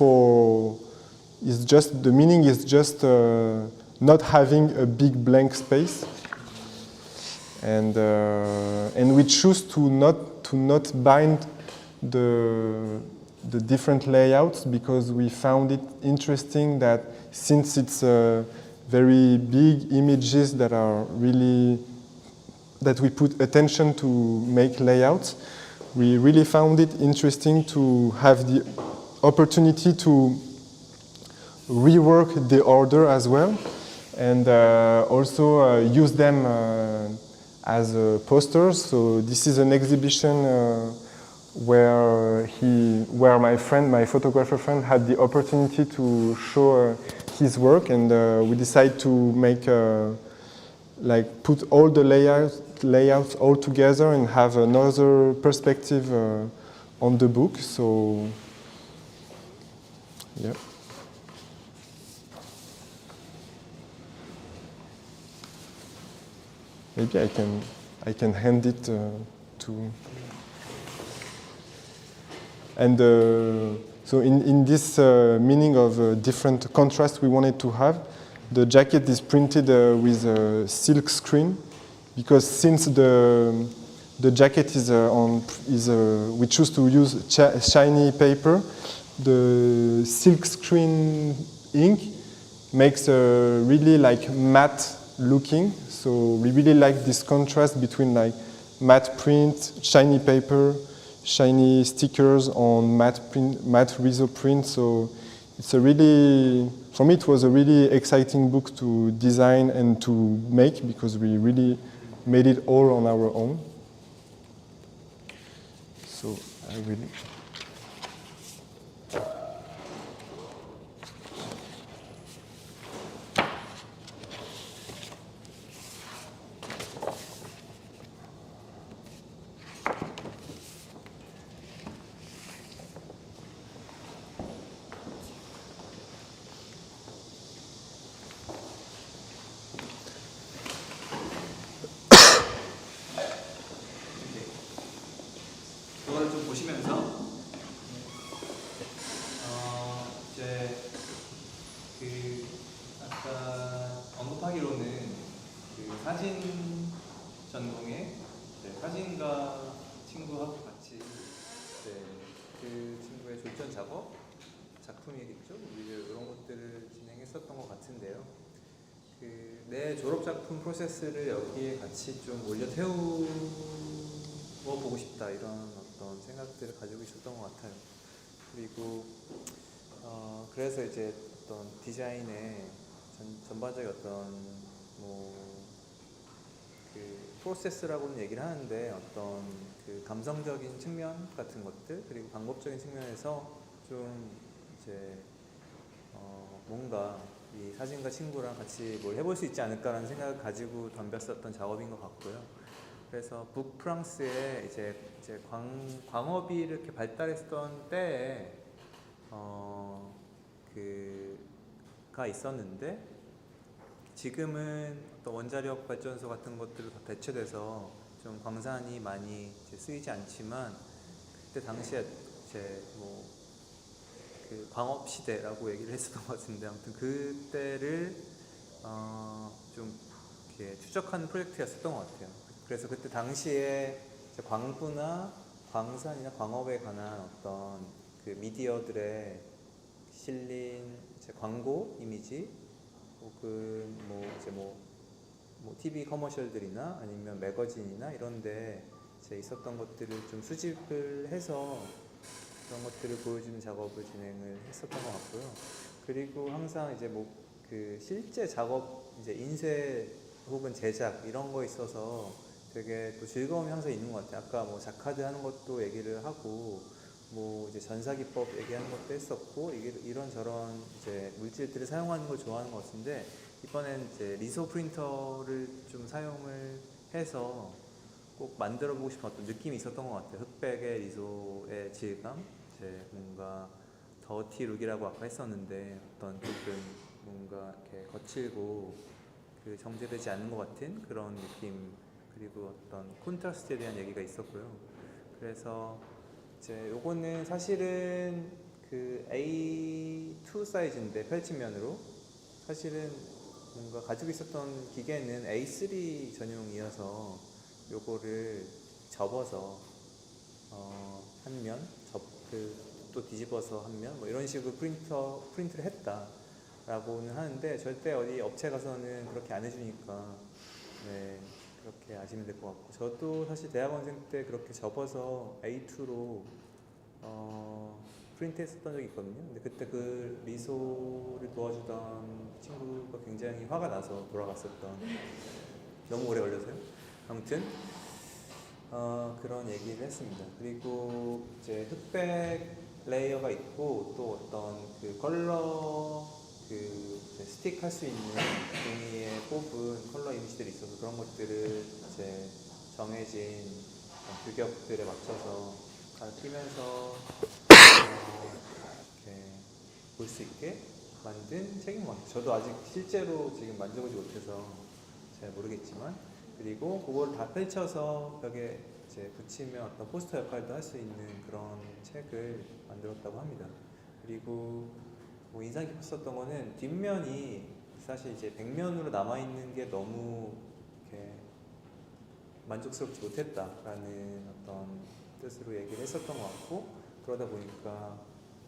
the meaning is just not having a big blank space, and we choose to not bind the different layouts, because we found it interesting that since it's very big images that are really that we put attention to make layouts. We really found it interesting to have the opportunity to rework the order as well, and also use them as posters. So this is an exhibition where my photographer friend, had the opportunity to show his work, and we decided to make put all the layouts all together and have another perspective on the book. So yeah. Maybe I can hand it to. And so in this meaning of different contrast we wanted to have, the jacket is printed with a silk screen, because since the jacket we choose to use shiny paper, the silk screen ink makes a really matte looking. So we really like this contrast between matte print, shiny paper, shiny stickers on matte Riso print. So it's for me it was a really exciting book to design and to make, because we really made it all on our own. So I really. 그거를 좀 보시면서 이제 아까 언급하기로는 사진 전공의 사진가 친구하고 같이 그 친구의 졸전 작업 작품이겠죠. 이런 것들을 진행했었던 것 같은데요. 내 졸업 작품 프로세스를 여기에 같이 좀 올려 태워보고 싶다, 이런 어떤 생각들을 가지고 있었던 것 같아요. 그리고 그래서 이제 어떤 디자인의 전반적인 어떤 그 프로세스라고는 얘기를 하는데 어떤 그 감성적인 측면 같은 것들 그리고 방법적인 측면에서 좀 이제 뭔가 이 사진가 친구랑 같이 뭘 해볼 수 있지 않을까라는 생각을 가지고 덤볐었던 작업인 것 같고요. 그래서 북프랑스에 이제 광업이 이렇게 발달했던 때에 그가 있었는데 지금은 어떤 원자력 발전소 같은 것들로 다 대체돼서 좀 광산이 많이 이제 쓰이지 않지만 그때 당시에 이제 그 광업 시대라고 얘기를 했었던 것 같은데 아무튼 그때를 좀 이렇게 추적하는 프로젝트였었던 것 같아요. 그래서 그때 당시에 광부나 광산이나 광업에 관한 어떤 그 미디어들의 실린 광고 이미지 혹은 TV 커머셜들이나 아니면 매거진이나 이런데 있었던 것들을 좀 수집을 해서 그런 것들을 보여주는 작업을 진행을 했었던 것 같고요. 그리고 항상 이제 그 실제 작업 이제 인쇄 혹은 제작 이런 거 있어서 되게 또 즐거움이 항상 있는 것 같아요. 아까 자카드 하는 것도 얘기를 하고 이제 전사기법 얘기하는 것도 했었고 이런저런 이제 물질들을 사용하는 걸 좋아하는 것 같은데 이번엔 이제 리소 프린터를 좀 사용을 해서 꼭 만들어보고 싶은 어떤 느낌이 있었던 것 같아요. 흑백의 리소의 질감, 이제 뭔가 더티 룩이라고 아까 했었는데 어떤 조금 뭔가 이렇게 거칠고 그 정제되지 않는 것 같은 그런 느낌 그리고 어떤 콘트라스트에 대한 얘기가 있었고요. 그래서 이제 요거는 사실은 그 A2 사이즈인데 펼치면으로 사실은 뭔가 가지고 있었던 기계는 A3 전용이어서 요거를 접어서 한 면, 또 뒤집어서 한 면, 이런 식으로 프린트를 했다라고는 하는데 절대 어디 업체 가서는 그렇게 안 해주니까 네, 그렇게 아시면 될 것 같고 저도 사실 대학원생 때 그렇게 접어서 A2로 프린트 했었던 적이 있거든요. 근데 그때 그 리소를 도와주던 친구가 굉장히 화가 나서 돌아갔었던 너무 오래 걸려서요. 아무튼 그런 얘기를 했습니다. 그리고 이제 흑백 레이어가 있고 또 어떤 그 컬러 스틱 할 수 있는 종이에 뽑은 컬러 이미지들이 있어서 그런 것들을 이제 정해진 규격들에 맞춰서 끼면서 이렇게 볼 수 있게 만든 책인 것 같아요. 저도 아직 실제로 지금 만져보지 못해서 잘 모르겠지만 그리고 그걸 다 펼쳐서 벽에 이제 붙이면 어떤 포스터 역할도 할 수 있는 그런 책을 만들었다고 합니다. 그리고 인상 깊었었던 거는 뒷면이 사실 이제 백면으로 남아있는 게 너무 이렇게 만족스럽지 못했다라는 어떤 뜻으로 얘기를 했었던 것 같고 그러다 보니까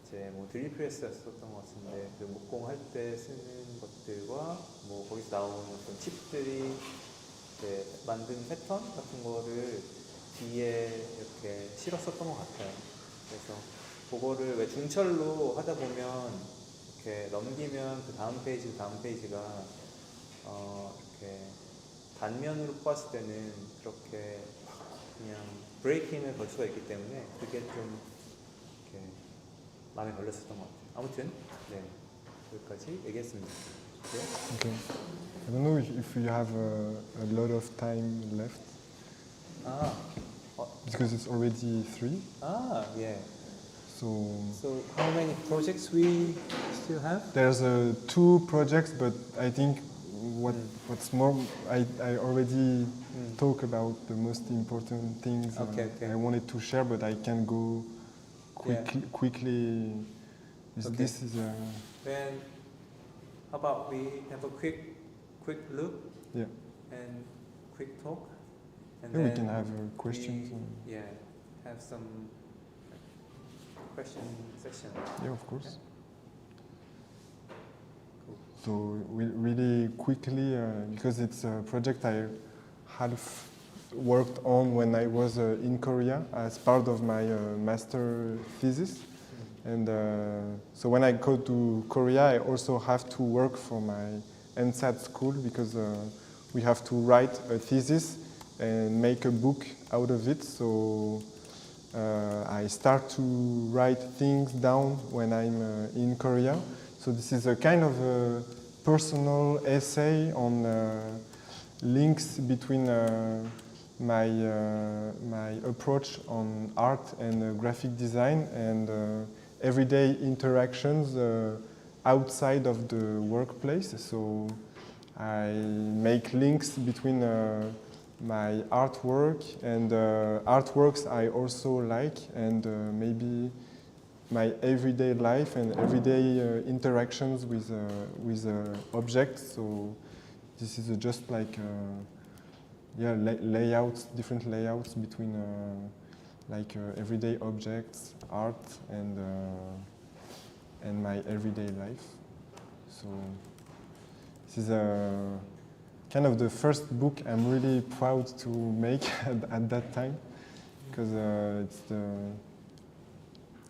이제 드릴프레스였었던 것 같은데 그 목공할 때 쓰는 것들과 거기서 나오는 어떤 칩들이 이제 만든 패턴 같은 거를 뒤에 이렇게 실었었던 것 같아요. 그래서 그거를 왜 중철로 하다 보면 이렇게 넘기면 그 다음 페이지가 이렇게 단면으로 뽑았을 때는 그렇게 그냥 브레이킹을 걸 수가 있기 때문에 그게 좀 이렇게 마음에 걸렸었던 것 같아요. 아무튼 네 여기까지 얘기했습니다. Okay. I don't know if we have a lot of time left. Because it's already 3. Yeah. So how many projects we still have? there's 2 projects, but I think what's more, I already talk about the most important things Okay. I wanted to share, but I can go quickly. Okay. This is Then how about we have a quick look and quick talk, and we then can have questions. Have some question section. Yeah, of course. Cool. So really quickly, because it's a project I half worked on when I was in Korea as part of my master thesis. And so when I go to Korea, I also have to work for my EnSAD school because we have to write a thesis and make a book out of it. So I start to write things down when I'm in Korea. So this is a kind of a personal essay on links between my approach on art and graphic design and everyday interactions outside of the workplace. So I make links between my artwork and artworks I also like, and maybe my everyday life and everyday interactions with objects. So this is just like layouts, different layouts between everyday objects, art, and my everyday life. So this is kind of the first book I'm really proud to make at that time, because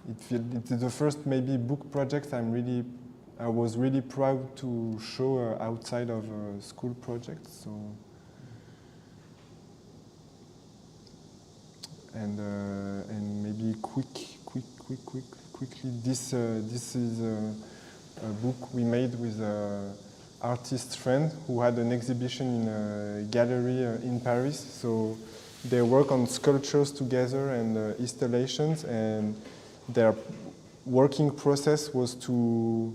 it's the first maybe book project I was really proud to show outside of school projects. So. And maybe quickly, this is a book we made with an artist friend who had an exhibition in a gallery in Paris. So they work on sculptures together and installations, and their working process was to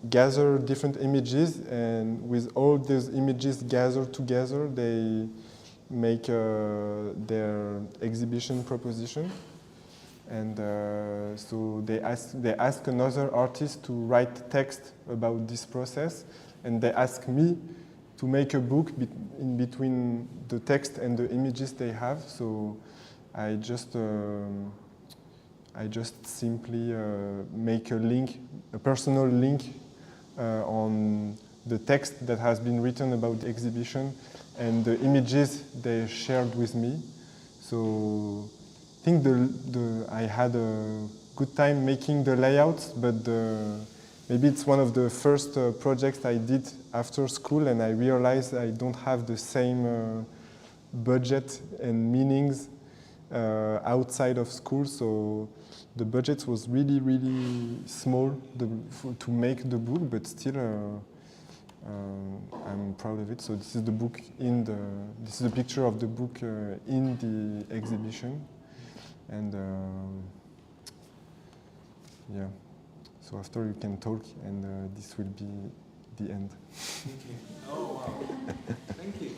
gather different images, and with all those images gathered together, they make their exhibition proposition. And so they ask another artist to write text about this process, and they ask me to make a book in between the text and the images they have. So I just simply make a personal link on the text that has been written about the exhibition and the images they shared with me. So I think I had a good time making the layouts, but maybe it's one of the first projects I did after school, and I realized I don't have the same budget and meanings outside of school. So the budget was really, really small to make the book, but still I'm proud of it. So this is the book this is a picture of the book in the exhibition, and yeah. So after you can talk, and this will be the end. Thank you. Oh wow. Thank you.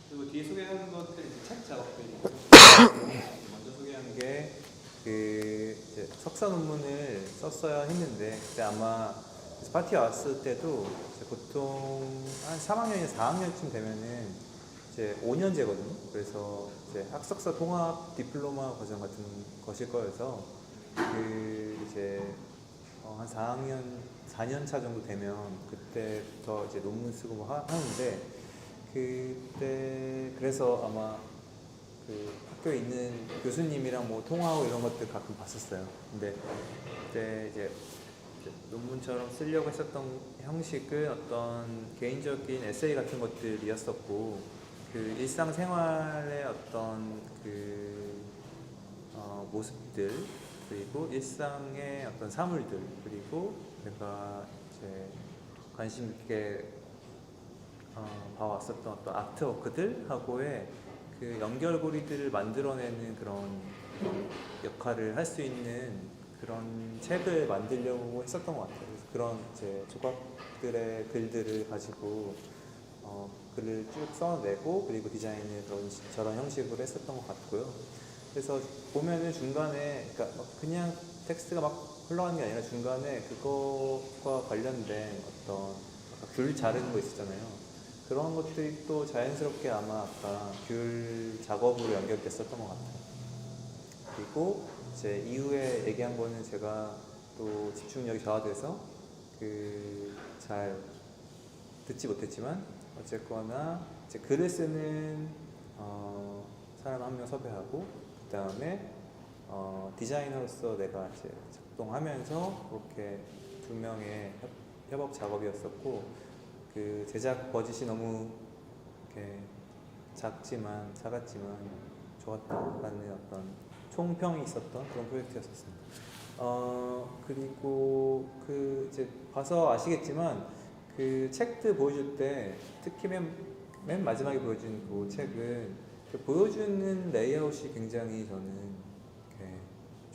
그리고 뒤에 소개하는 것들 책 작업들이고 먼저 소개하는 게 석사 논문을 썼어야 했는데 그때 아마 파티에 왔을 때도 보통 한 3학년에서 4학년쯤 되면은 이제 5년제거든요. 그래서 이제 학석사 통합 디플로마 과정 같은 것일 거여서 이제 한 4년 차 정도 되면 그때부터 이제 논문 쓰고 뭐 하는데 그때 그래서 아마 학교에 있는 교수님이랑 뭐 통화하고 이런 것들 가끔 봤었어요. 근데 그때 이제 논문처럼 쓰려고 했었던 형식은 어떤 개인적인 에세이 같은 것들이었었고, 일상생활의 어떤 모습들, 그리고 일상의 어떤 사물들, 그리고 제가 이제 관심 있게 봐왔었던 어떤 아트워크들하고의 연결고리들을 만들어내는 그런 역할을 할 수 있는 그런 책을 만들려고 했었던 것 같아요. 그래서 그런 이제 조각들의 글들을 가지고 글을 쭉 써내고, 그리고 디자인을 저런 형식으로 했었던 것 같고요. 그래서 보면은 중간에 그냥 텍스트가 막 흘러가는 게 아니라 중간에 그거와 관련된 어떤 귤 자르는 거 있었잖아요. 그런 것들이 또 자연스럽게 아마 아까 귤 작업으로 연결됐었던 것 같아요. 그리고 이제 이후에 얘기한 거는 제가 또 집중력이 저하돼서 잘 듣지 못했지만 어쨌거나 이제 글을 쓰는 사람 한 명 섭외하고 그 다음에 디자이너로서 내가 이제 작동하면서 그렇게 두 명의 협업 작업이었었고 그 제작 버짓이 너무 이렇게 작았지만 좋았다라는 어떤 총평이 있었던 그런 프로젝트였었습니다. 그리고 그 이제 봐서 아시겠지만 그 책들 보여줄 때 특히 맨 마지막에 보여준 그 책은 그 보여주는 레이아웃이 굉장히 저는 이렇게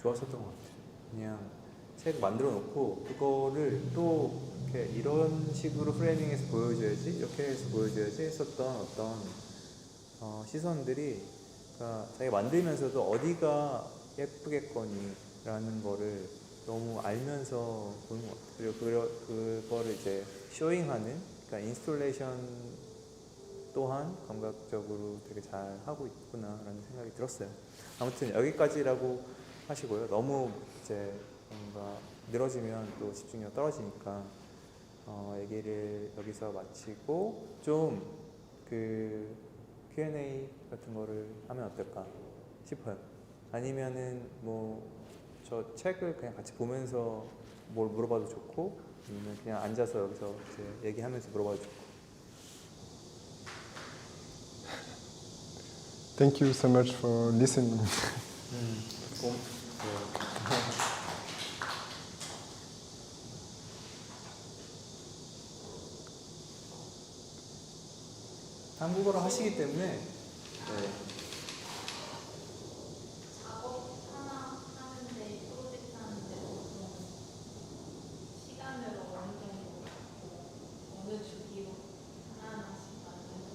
좋았었던 것 같아요. 그냥 책 만들어 놓고 그거를 또 이렇게 이런 식으로 프레이밍해서 보여줘야지 이렇게 해서 보여줘야지 했었던 어떤 시선들이 그러니까 자기가 만들면서도 어디가 예쁘겠거니 라는 거를 너무 알면서 보는 것 같아요. 그리고 그거를 이제 쇼잉하는 그러니까 인스톨레이션 또한 감각적으로 되게 잘 하고 있구나라는 생각이 들었어요. 아무튼 여기까지라고 하시고요. 너무 이제 뭔가 늘어지면 또 집중력 떨어지니까 얘기를 여기서 마치고 좀 그 Q&A 같은 거를 하면 어떨까 싶어요. 아니면은 뭐 저 책을 그냥 같이 보면서 뭘 물어봐도 좋고 아니면 그냥 앉아서 여기서 이제 얘기하면서 물어봐도 좋고. Thank you so much for listening. 한국어로 하시기 때문에 네. 작업 하나 하는데 프로젝트 하는데 보통 시간을 어느 정도 갖고 어느 주기로 하나씩 만드는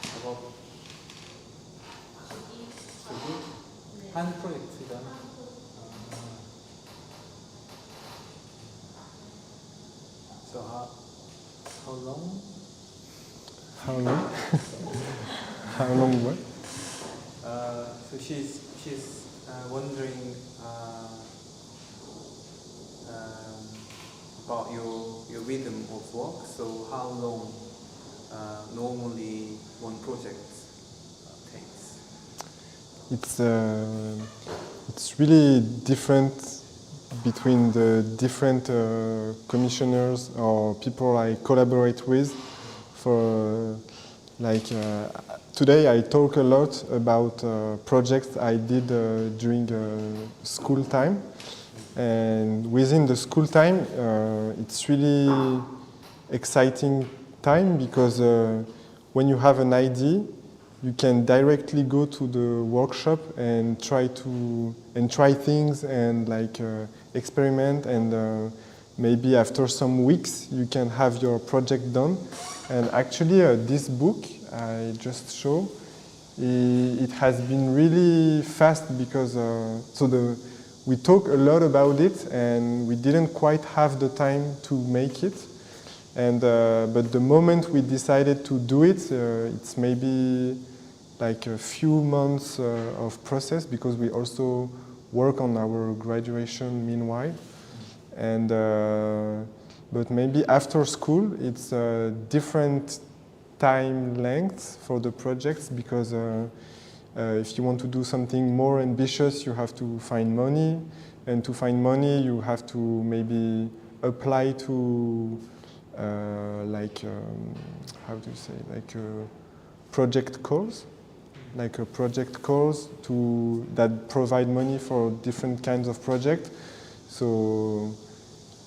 작업 주기? 네. 한 프로젝트가 So how long? How long? How long what? So she's wondering about your rhythm of work. So how long normally one project takes? It's really different between the different commissioners or people I collaborate with. For today I talk a lot about projects I did during school time, and within the school time it's really exciting time because when you have an idea you can directly go to the workshop and try things and experiment, and maybe after some weeks you can have your project done. And actually this book I just show, it has been really fast because we talk a lot about it and we didn't quite have the time to make it. And but the moment we decided to do it, it's maybe like a few months of process because we also work on our graduation meanwhile. And but maybe after school it's a different time length for the projects because if you want to do something more ambitious you have to find money, and to find money you have to maybe apply to how do you say, project calls, like a project calls that provide money for different kinds of projects. So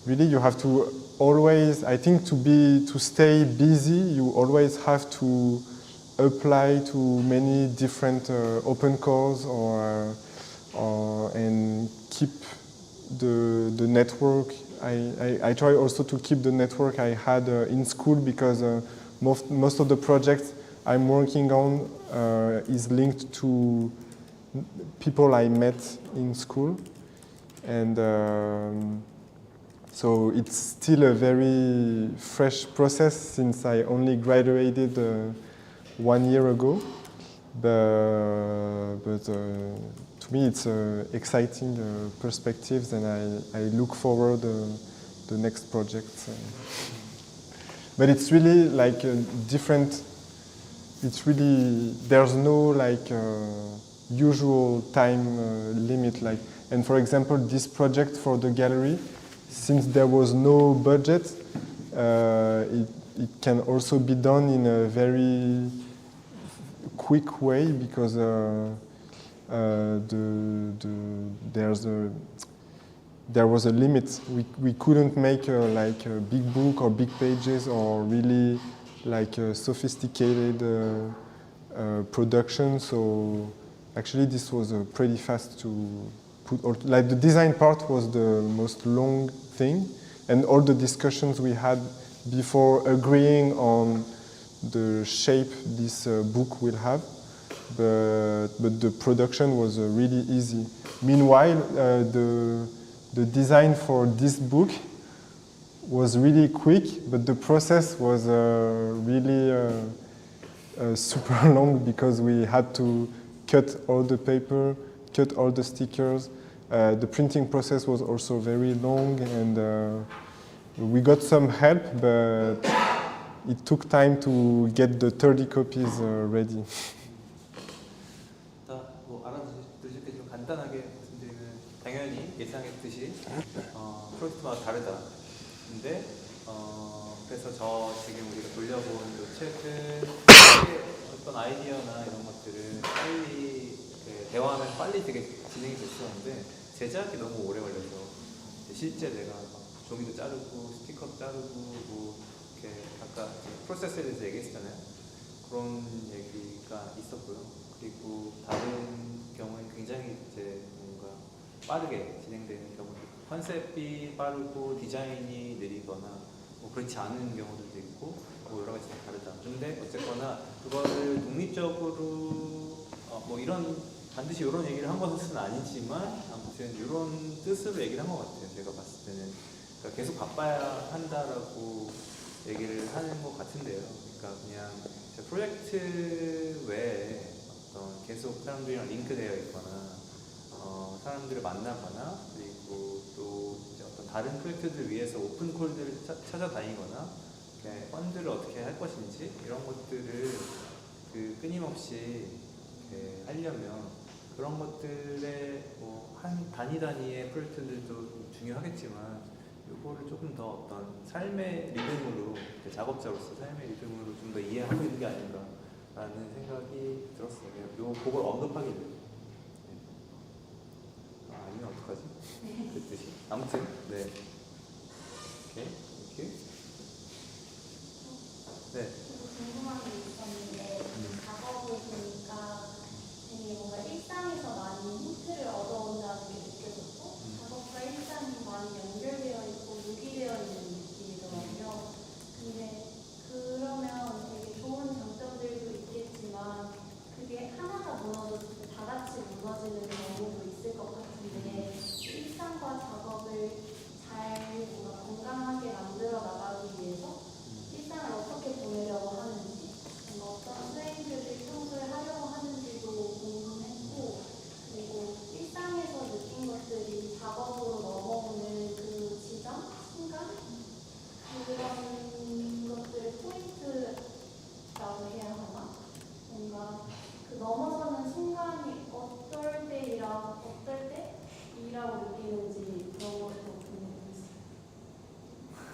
really you have to always, I think to stay busy you always have to apply to many different open calls and keep the network. I try also to keep the network I had in school because most of the projects I'm working on is linked to people I met in school, and so it's still a very fresh process since I only graduated 1 year ago, but to me it's exciting perspectives, and I look forward the next projects. But it's really like a different it's really there's no like usual time limit. Like, and for example, this project for the gallery, since there was no budget, it can also be done in a very quick way because there was a limit. We couldn't make like a big book or big pages or really like a sophisticated production. So actually, this was pretty fast to put. Like the design part was the most long thing, and all the discussions we had before agreeing on the shape this book will have. But the production was really easy. Meanwhile, the design for this book was really quick, but the process was really super long because we had to cut all the paper, cut all the stickers. The printing process was also very long, and we got some help, but it took time to get the 30 copies ready. 뭐 알아두실 좀 간단하게 말씀드리면 당연히 예상했듯이 프로젝트마다 다르다. 근데 그래서 저 지금 우리가 돌려본 이 책은 어떤 아이디어나 이런 것들을 빨리 대화하면 빨리 되게 진행이 됐었는데 제작이 너무 오래 걸려서 실제 내가 막 종이도 자르고 스티커도 자르고 뭐 이렇게 아까 프로세스에 대해서 얘기했잖아요. 그런 얘기가 있었고요. 그리고 다른 경우는 굉장히 이제 뭔가 빠르게 진행되는 경우도 있고 컨셉이 빠르고 디자인이 느리거나 뭐 그렇지 않은 경우들도 있고 뭐 여러 가지 다 다르다. 근데 어쨌거나 그거를 독립적으로 뭐 이런 반드시 이런 얘기를 한 것은 아니지만 아무튼 이런 뜻으로 얘기를 한 것 같아요. 제가 봤을 때는 그러니까 계속 바빠야 한다라고 얘기를 하는 것 같은데요. 그러니까 그냥 프로젝트 외에 계속 사람들이랑 링크되어 있거나 사람들을 만나거나 그리고 또 이제 어떤 다른 프로젝트들 위해서 오픈 콜들을 찾아다니거나 펀드를 어떻게 할 것인지 이런 것들을 끊임없이 하려면 그런 것들의 뭐 한 단위의 프로젝트들도 중요하겠지만 이거를 조금 더 어떤 삶의 리듬으로 작업자로서 삶의 리듬으로 좀 더 이해하고 있는 게 아닌가 라는 생각이 들었어요. 그걸 언급하게 돼요. 아니면 어떡하지? 그 뜻이. 아무튼, 네. 오케이, 땡큐. 네. 궁금한 게 있었는데 작업을 보니까 되게 뭔가 일상에서 많이 힌트를 얻어온다는 게 느껴졌고 작업과 일상이 많이 연결되어 있고 유기되어 있는 느낌이더라고요. 근데 그러면 되게 좋은 장점들도 있겠지만 그게 하나가 무너졌을 때 다 같이 무너지는 경우도 있을 것 같은데 일상과 작업을 잘 뭔가 건강하게 만들어 나가기 위해서 일상을 어떻게 보내려고 하는지 어떤 수행들을 평소에 하려고 하는지도 궁금했고 그리고 일상에서 느낀 것들이 작업으로 넘어오는 그 지점, 순간 그런 것들을 포인트라고 해야 하나? 뭔가 그 넘어서는 순간이 어떨 때이라고 느끼는지 그런 것도 궁금했어요.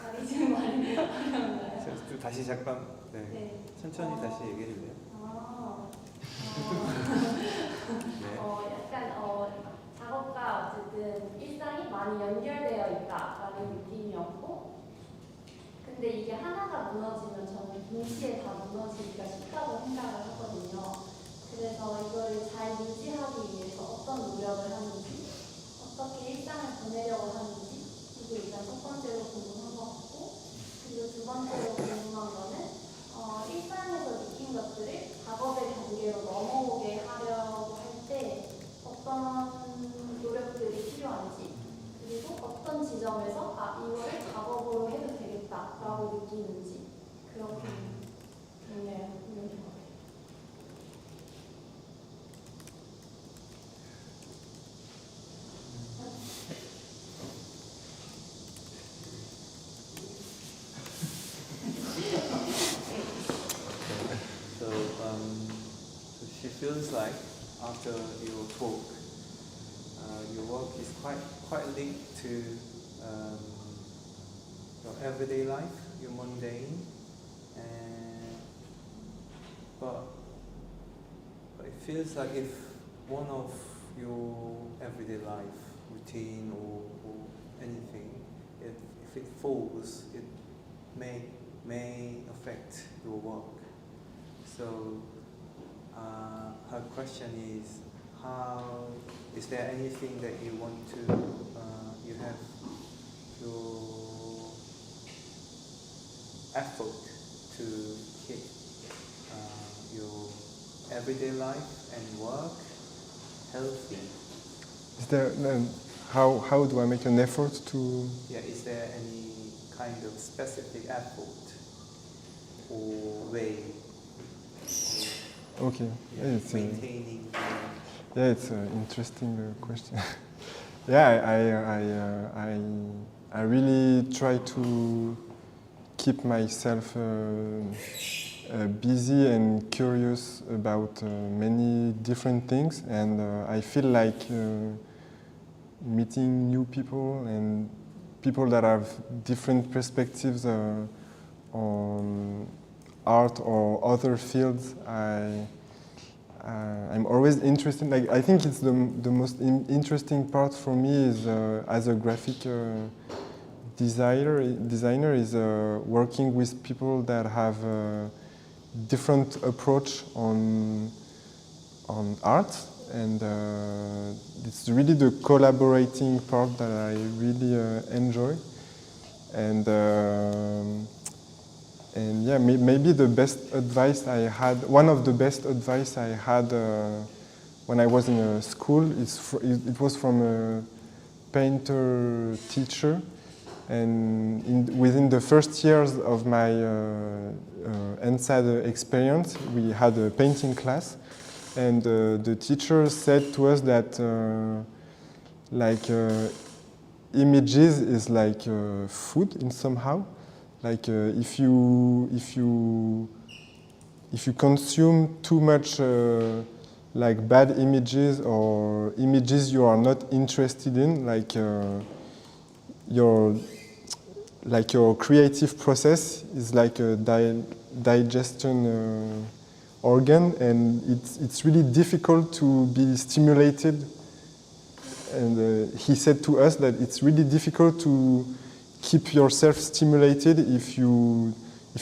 다리 많이 어려운가요? 다시 잠깐 네. 천천히 다시 얘기해 줄래요? 네. 약간 작업과 어쨌든 일상이 많이 연결되어 있다라는 느낌이었고 근데 이게 하나가 무너지면 저는 동시에 다 무너지기가 쉽다고 생각을 하거든요. 그래서 이거를 잘 유지하기 위해서 어떤 노력을 하는지 어떻게 일상을 보내려고 하는지 이게 일단 첫 번째로 궁금한 것 같고 그리고 두 번째로 궁금한 거는 일상에서 느낀 것들을 작업의 단계로 넘어오게 하려고 할 때 어떤 노력들이 필요한지 그리고 어떤 지점에서 이거를 작업으로 해도 되겠다라고 느끼는지 그렇게 정리를 하면 좋을 것 같아요. So she feels like after your talk, your work is quite linked to your everyday life, your mundane, but it feels like if one of your everyday life routine or anything, if it falls, it may affect your work. So her question is, is there anything that you want to, you have your effort to keep your everyday life and work healthy? Is there, how do I make an effort to? Yeah, is there any kind of specific effort or way? Okay. Yeah, Yeah, it's maintaining. it's an interesting question. Yeah, I really try to keep myself busy and curious about many different things, and I feel like meeting new people and people that have different perspectives on art or other fields. I'm always interested. Like, I think it's the most interesting part for me is as a graphic designer is working with people that have a different approach on art, and it's really the collaborating part that I really enjoy. And yeah, maybe the best advice I had, one of the best advice I had when I was in school, it was from a painter teacher. And within the first years of my EnSAD experience, we had a painting class. And the teacher said to us that images is like food in somehow. Like if you consume too much like bad images or images you are not interested in, like your creative process is like a digestion organ, and it's really difficult to be stimulated. And he said to us that it's really difficult to keep yourself stimulated if you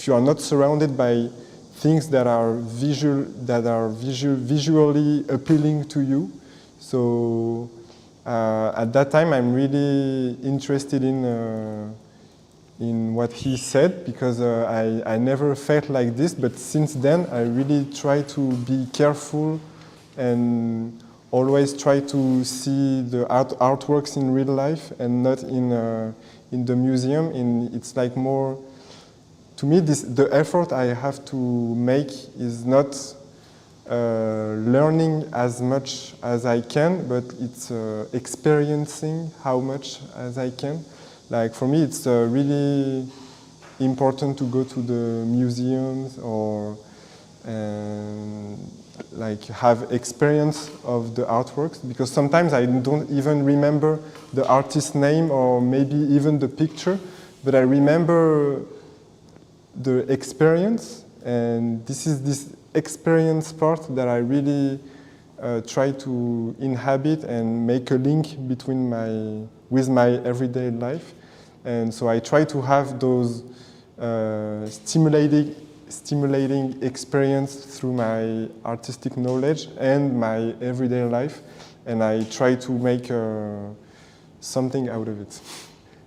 are not surrounded by things that are visually appealing to you. So at that time, I'm really interested in what he said, because I never felt like this. But since then, I really try to be careful and always try to see the artworks in real life and not in the museum. And it's like more, to me, the effort I have to make is not learning as much as I can, but it's experiencing how much as I can. Like for me, it's really important to go to the museums or like have experience of the artworks, because sometimes I don't even remember the artist's name or maybe even the picture, but I remember the experience, and this is this experience part that I really try to inhabit and make a link between with my everyday life. And so I try to have those stimulating experience through my artistic knowledge and my everyday life, and I try to make something out of it.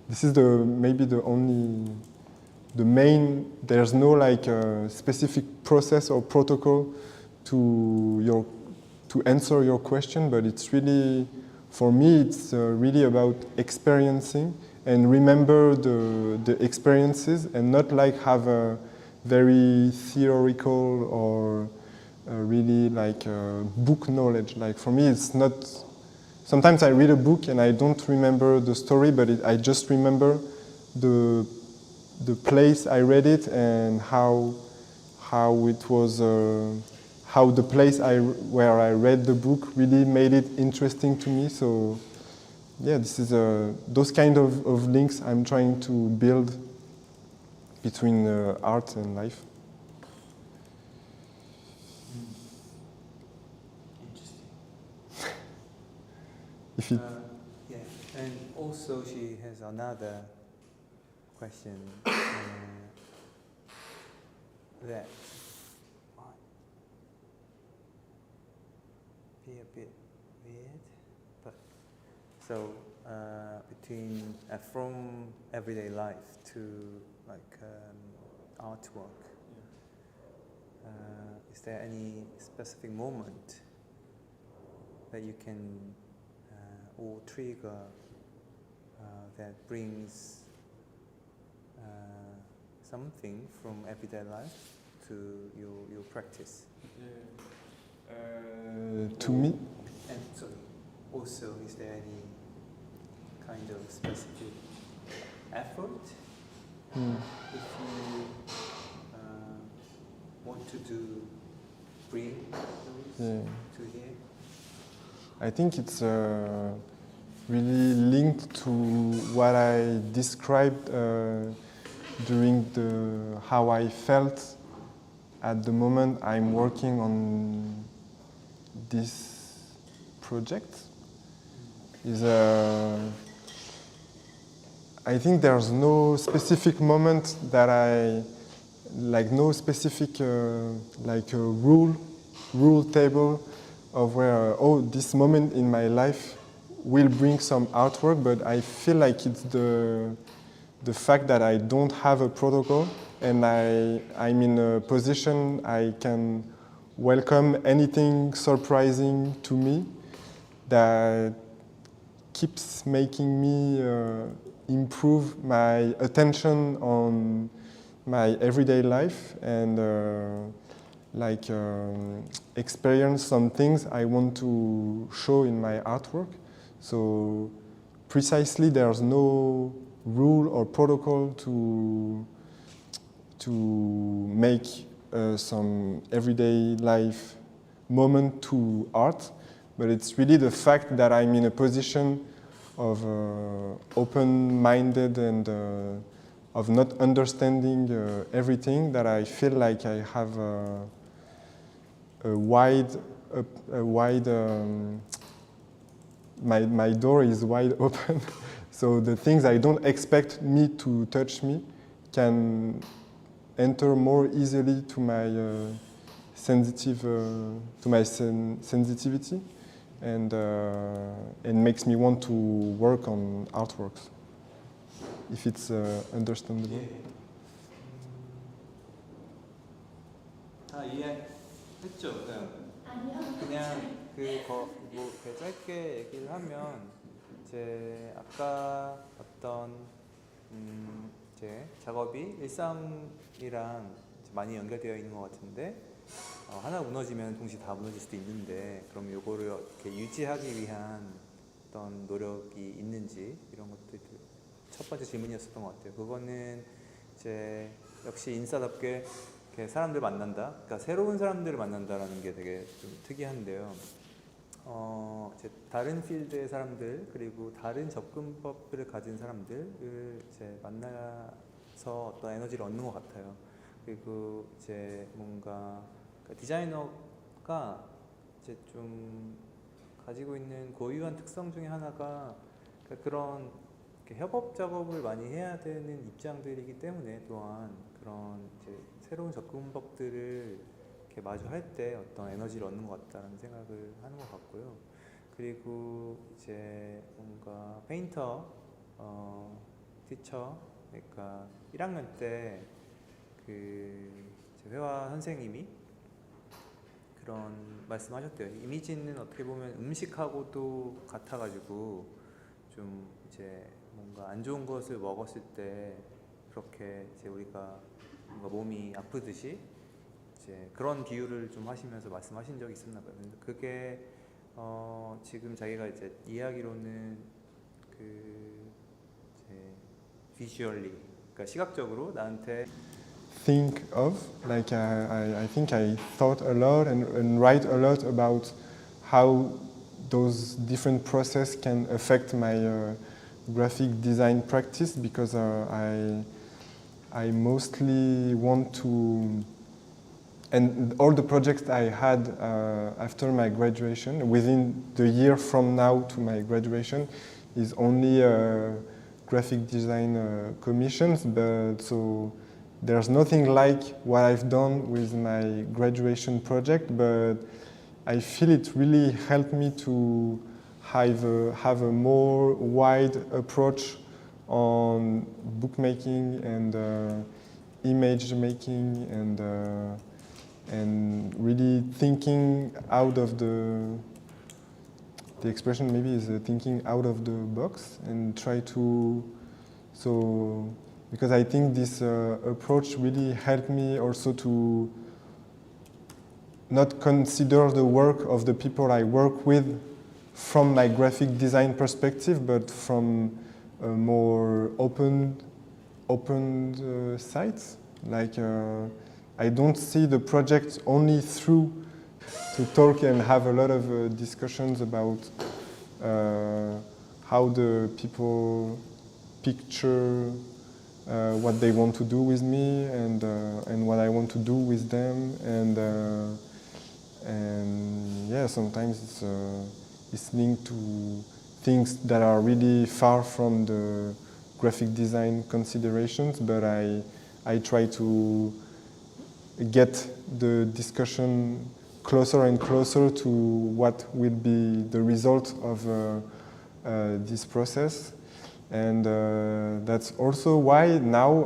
This is maybe the main. There's no like specific process or protocol to answer your question, but it's really, for me, it's really about experiencing and remember the experiences, and not like have a very theoretical or really like book knowledge. Like for me, it's not. Sometimes I read a book and I don't remember the story, but I just remember the place I read it and how it was how the place where I read the book really made it interesting to me. So yeah, this is those kind of links I'm trying to build between art and life. Interesting. If it, Yeah, and also she has another question that might be a bit weird, but so between from everyday life to like artwork, is there any specific moment that you can or trigger that brings something from everyday life to your practice? to me, And so also, is there any kind of specific effort if you want to bring those Yeah. to here? I think it's really linked to what I described during how I felt at the moment I'm working on this project. I think there's no specific moment that no specific like a rule table of where this moment in my life will bring some artwork, but I feel like it's the fact that I don't have a protocol and I'm in a position I can welcome anything surprising to me that keeps making me improve my attention on my everyday life and experience some things I want to show in my artwork. So precisely there's no rule or protocol to make some everyday life moment to art, but it's really the fact that I'm in a position of open-minded and of not understanding everything that I feel like I have my door is wide open. So the things I don't expect me to touch me can enter more easily to my sensitivity and makes me want to work on artworks, if it's understandable. 다 이해했죠? 아니요. 그냥 뭐 짧게 얘기를 하면 이제 아까 어떤 이제 작업이 일상이랑 많이 연결되어 있는 것 같은데 하나 무너지면 동시에 다 무너질 수도 있는데 그럼 요거를 이렇게 유지하기 위한 어떤 노력이 있는지 이런 것들이 첫 번째 질문이었었던 것 같아요. 그거는 이제 역시 인싸답게 이렇게 사람들 만난다, 그러니까 새로운 사람들을 만난다라는 게 되게 좀 특이한데요. 이제 다른 필드의 사람들 그리고 다른 접근법들을 가진 사람들을 이제 만나서 어떤 에너지를 얻는 것 같아요. 그리고 이제 뭔가 그러니까 디자이너가 이제 좀 가지고 있는 고유한 특성 중에 하나가 그러니까 그런 협업 작업을 많이 해야 되는 입장들이기 때문에 또한 그런 이제 새로운 접근법들을 이렇게 마주할 때 어떤 에너지를 얻는 것 같다는 생각을 하는 것 같고요. 그리고 이제 뭔가 페인터, 티처, 그러니까 1학년 때 그 회화 선생님이 그런 말씀하셨대요. 이미지는 어떻게 보면 음식하고도 같아가지고 좀 이제 뭔가 안 좋은 것을 먹었을 때 그렇게 이제 우리가 뭔가 몸이 아프듯이 이제 그런 비유를 좀 하시면서 말씀하신 적이 있었나 봐요. 그게 지금 자기가 이제 이야기로는 그 이제 비주얼리, 그러니까 시각적으로 나한테 think of. Like I think I thought a lot and write a lot about how those different processes can affect my graphic design practice, because I mostly want to, and all the projects I had after my graduation, within the year from now to my graduation, is only graphic design commissions, but so there's nothing like what I've done with my graduation project, but I feel it really helped me to have a more wide approach on bookmaking and image making and really thinking out of the expression maybe is thinking out of the box and try to, so because I think this approach really helped me also to not consider the work of the people I work with from my graphic design perspective, but from a more open sites. Like I don't see the project only through to talk and have a lot of discussions about how the people picture what they want to do with me and what I want to do with them, and yeah, sometimes it's linked to things that are really far from the graphic design considerations, but I try to get the discussion closer and closer to what will be the result of this process. And that's also why now